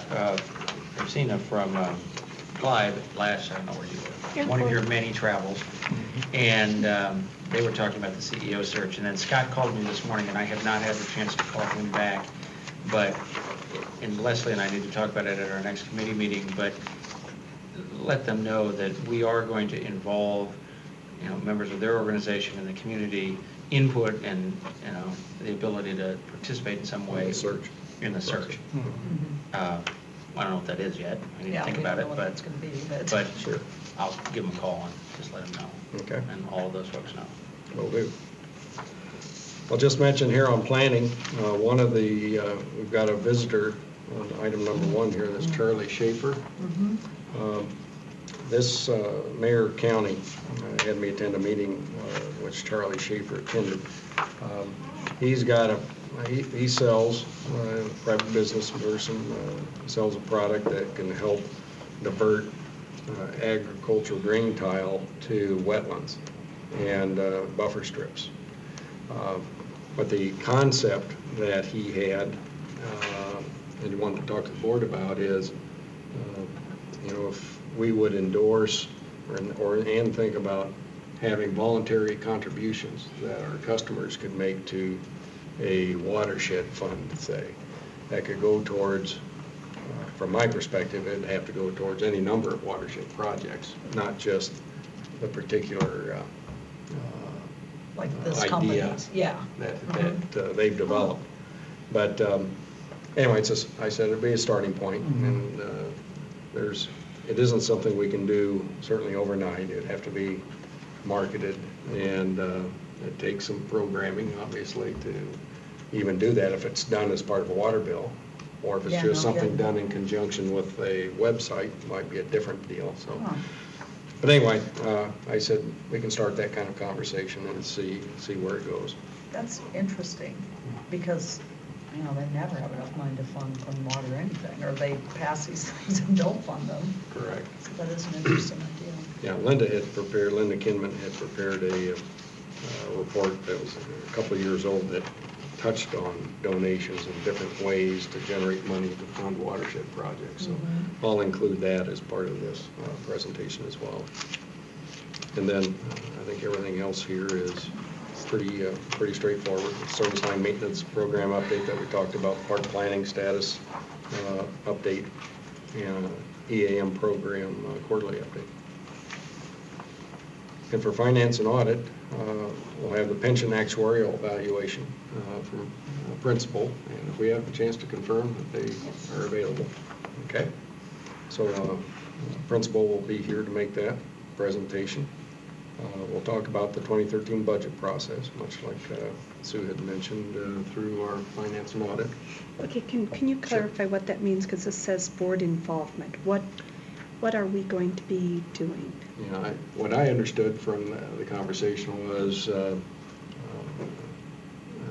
Racina from Clive last, I don't know where you were, one of your many travels, and they were talking about the CEO search, and then Scott called me this morning, and I have not had the chance to call him back, but, and Leslie and I need to talk about it at our next committee meeting, but let them know that we are going to involve, members of their organization and the community input and, the ability to participate in some way. In the search. I don't know what that is yet. I need to Yeah, think we about don't it, know what that's gonna be, but- but Sure. I'll give them a call and just let them know. Okay. And all of those folks know. Will do. I'll just mention here on planning, one of the, we've got a visitor on item number 1 here, that's Charlie Schaefer. This mayor county had me attend a meeting which Charlie Schaefer attended. He's got he sells, private business person, sells a product that can help divert agricultural drain tile to wetlands and buffer strips. But the concept that he had, and he wanted to talk to the board about is, if we would endorse and think about having voluntary contributions that our customers could make to a watershed fund, say, that could go towards, from my perspective, it'd have to go towards any number of watershed projects, not just the particular Like this idea company's, yeah. that they've developed. But anyway, I said it'd be a starting point, and it isn't something we can do certainly overnight. It'd have to be marketed, and it takes some programming, obviously, to even do that if it's done as part of a water bill, or if it's Yeah, just no something kidding. done in conjunction with a website, it might be a different deal. So. Huh. But anyway, I said we can start that kind of conversation and see where it goes. That's interesting, because, they never have enough money to fund clean water or anything, or they pass these things and don't fund them. Correct. So that is an interesting idea. Yeah, Linda Kinman had prepared a report that was a couple of years old that touched on donations and different ways to generate money to fund watershed projects. So I'll include that as part of this presentation as well. And then I think everything else here is pretty straightforward. Service line maintenance program update that we talked about, park planning status update, and EAM program quarterly update. And for finance and audit, we'll have the pension actuarial evaluation from principal, and if we have a chance to confirm that they are available. Okay? So principal will be here to make that presentation. We'll talk about the 2013 budget process, much like Sue had mentioned through our finance and audit. Okay, can you clarify what that means? Because this says board involvement. What are we going to be doing? What I understood from the conversation was, I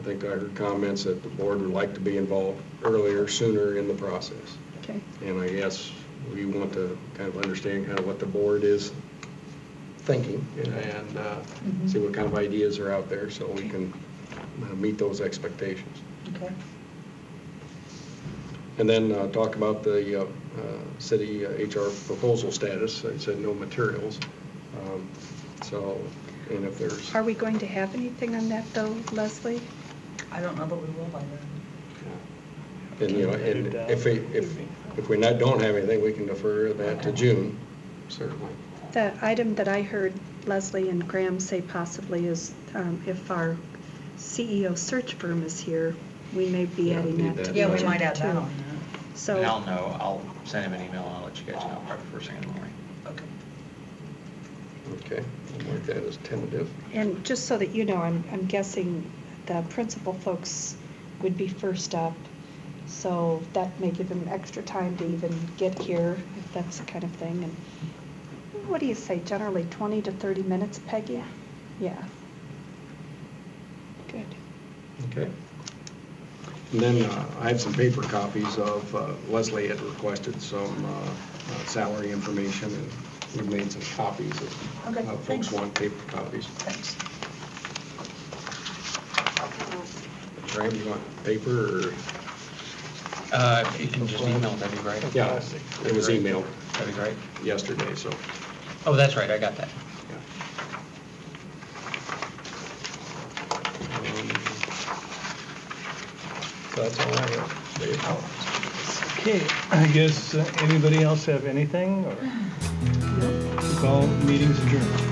think I heard comments that the board would like to be involved earlier, sooner in the process. Okay. And I guess we want to kind of understand kind of what the board is thinking and see what kind of ideas are out there so we can meet those expectations. Okay. And then talk about the city HR proposal status. I said no materials. And if there's... Are we going to have anything on that though, Leslie? I don't know, but we will by then. And if we don't have anything, we can defer that to June, certainly. The item that I heard Leslie and Graham say possibly is if our CEO search firm is here, we may be Yeah, adding need that to that. the Yeah, we agenda might add that too. on there. So, And I'll know. I'll send him an email and I'll let you guys know probably first thing in the morning. Okay. Okay, we'll mark that as tentative. and just so that you know, I'm guessing the principal folks would be first up. So that may give them extra time to even get here, if that's the kind of thing. And what do you say, generally 20 to 30 minutes, Peggy? Yeah. Good. Okay. And then I have some paper copies of, Leslie had requested some salary information, and we've made some copies of Okay, folks thanks. want paper copies. Thanks. Graham, you want paper or? If you can just email, that'd be great. Yeah, it was emailed That'd be great. yesterday, so. Oh, that's right, I got that. That's all I have. Dave? Okay, I guess, anybody else have anything, or? No? Call meetings adjourned.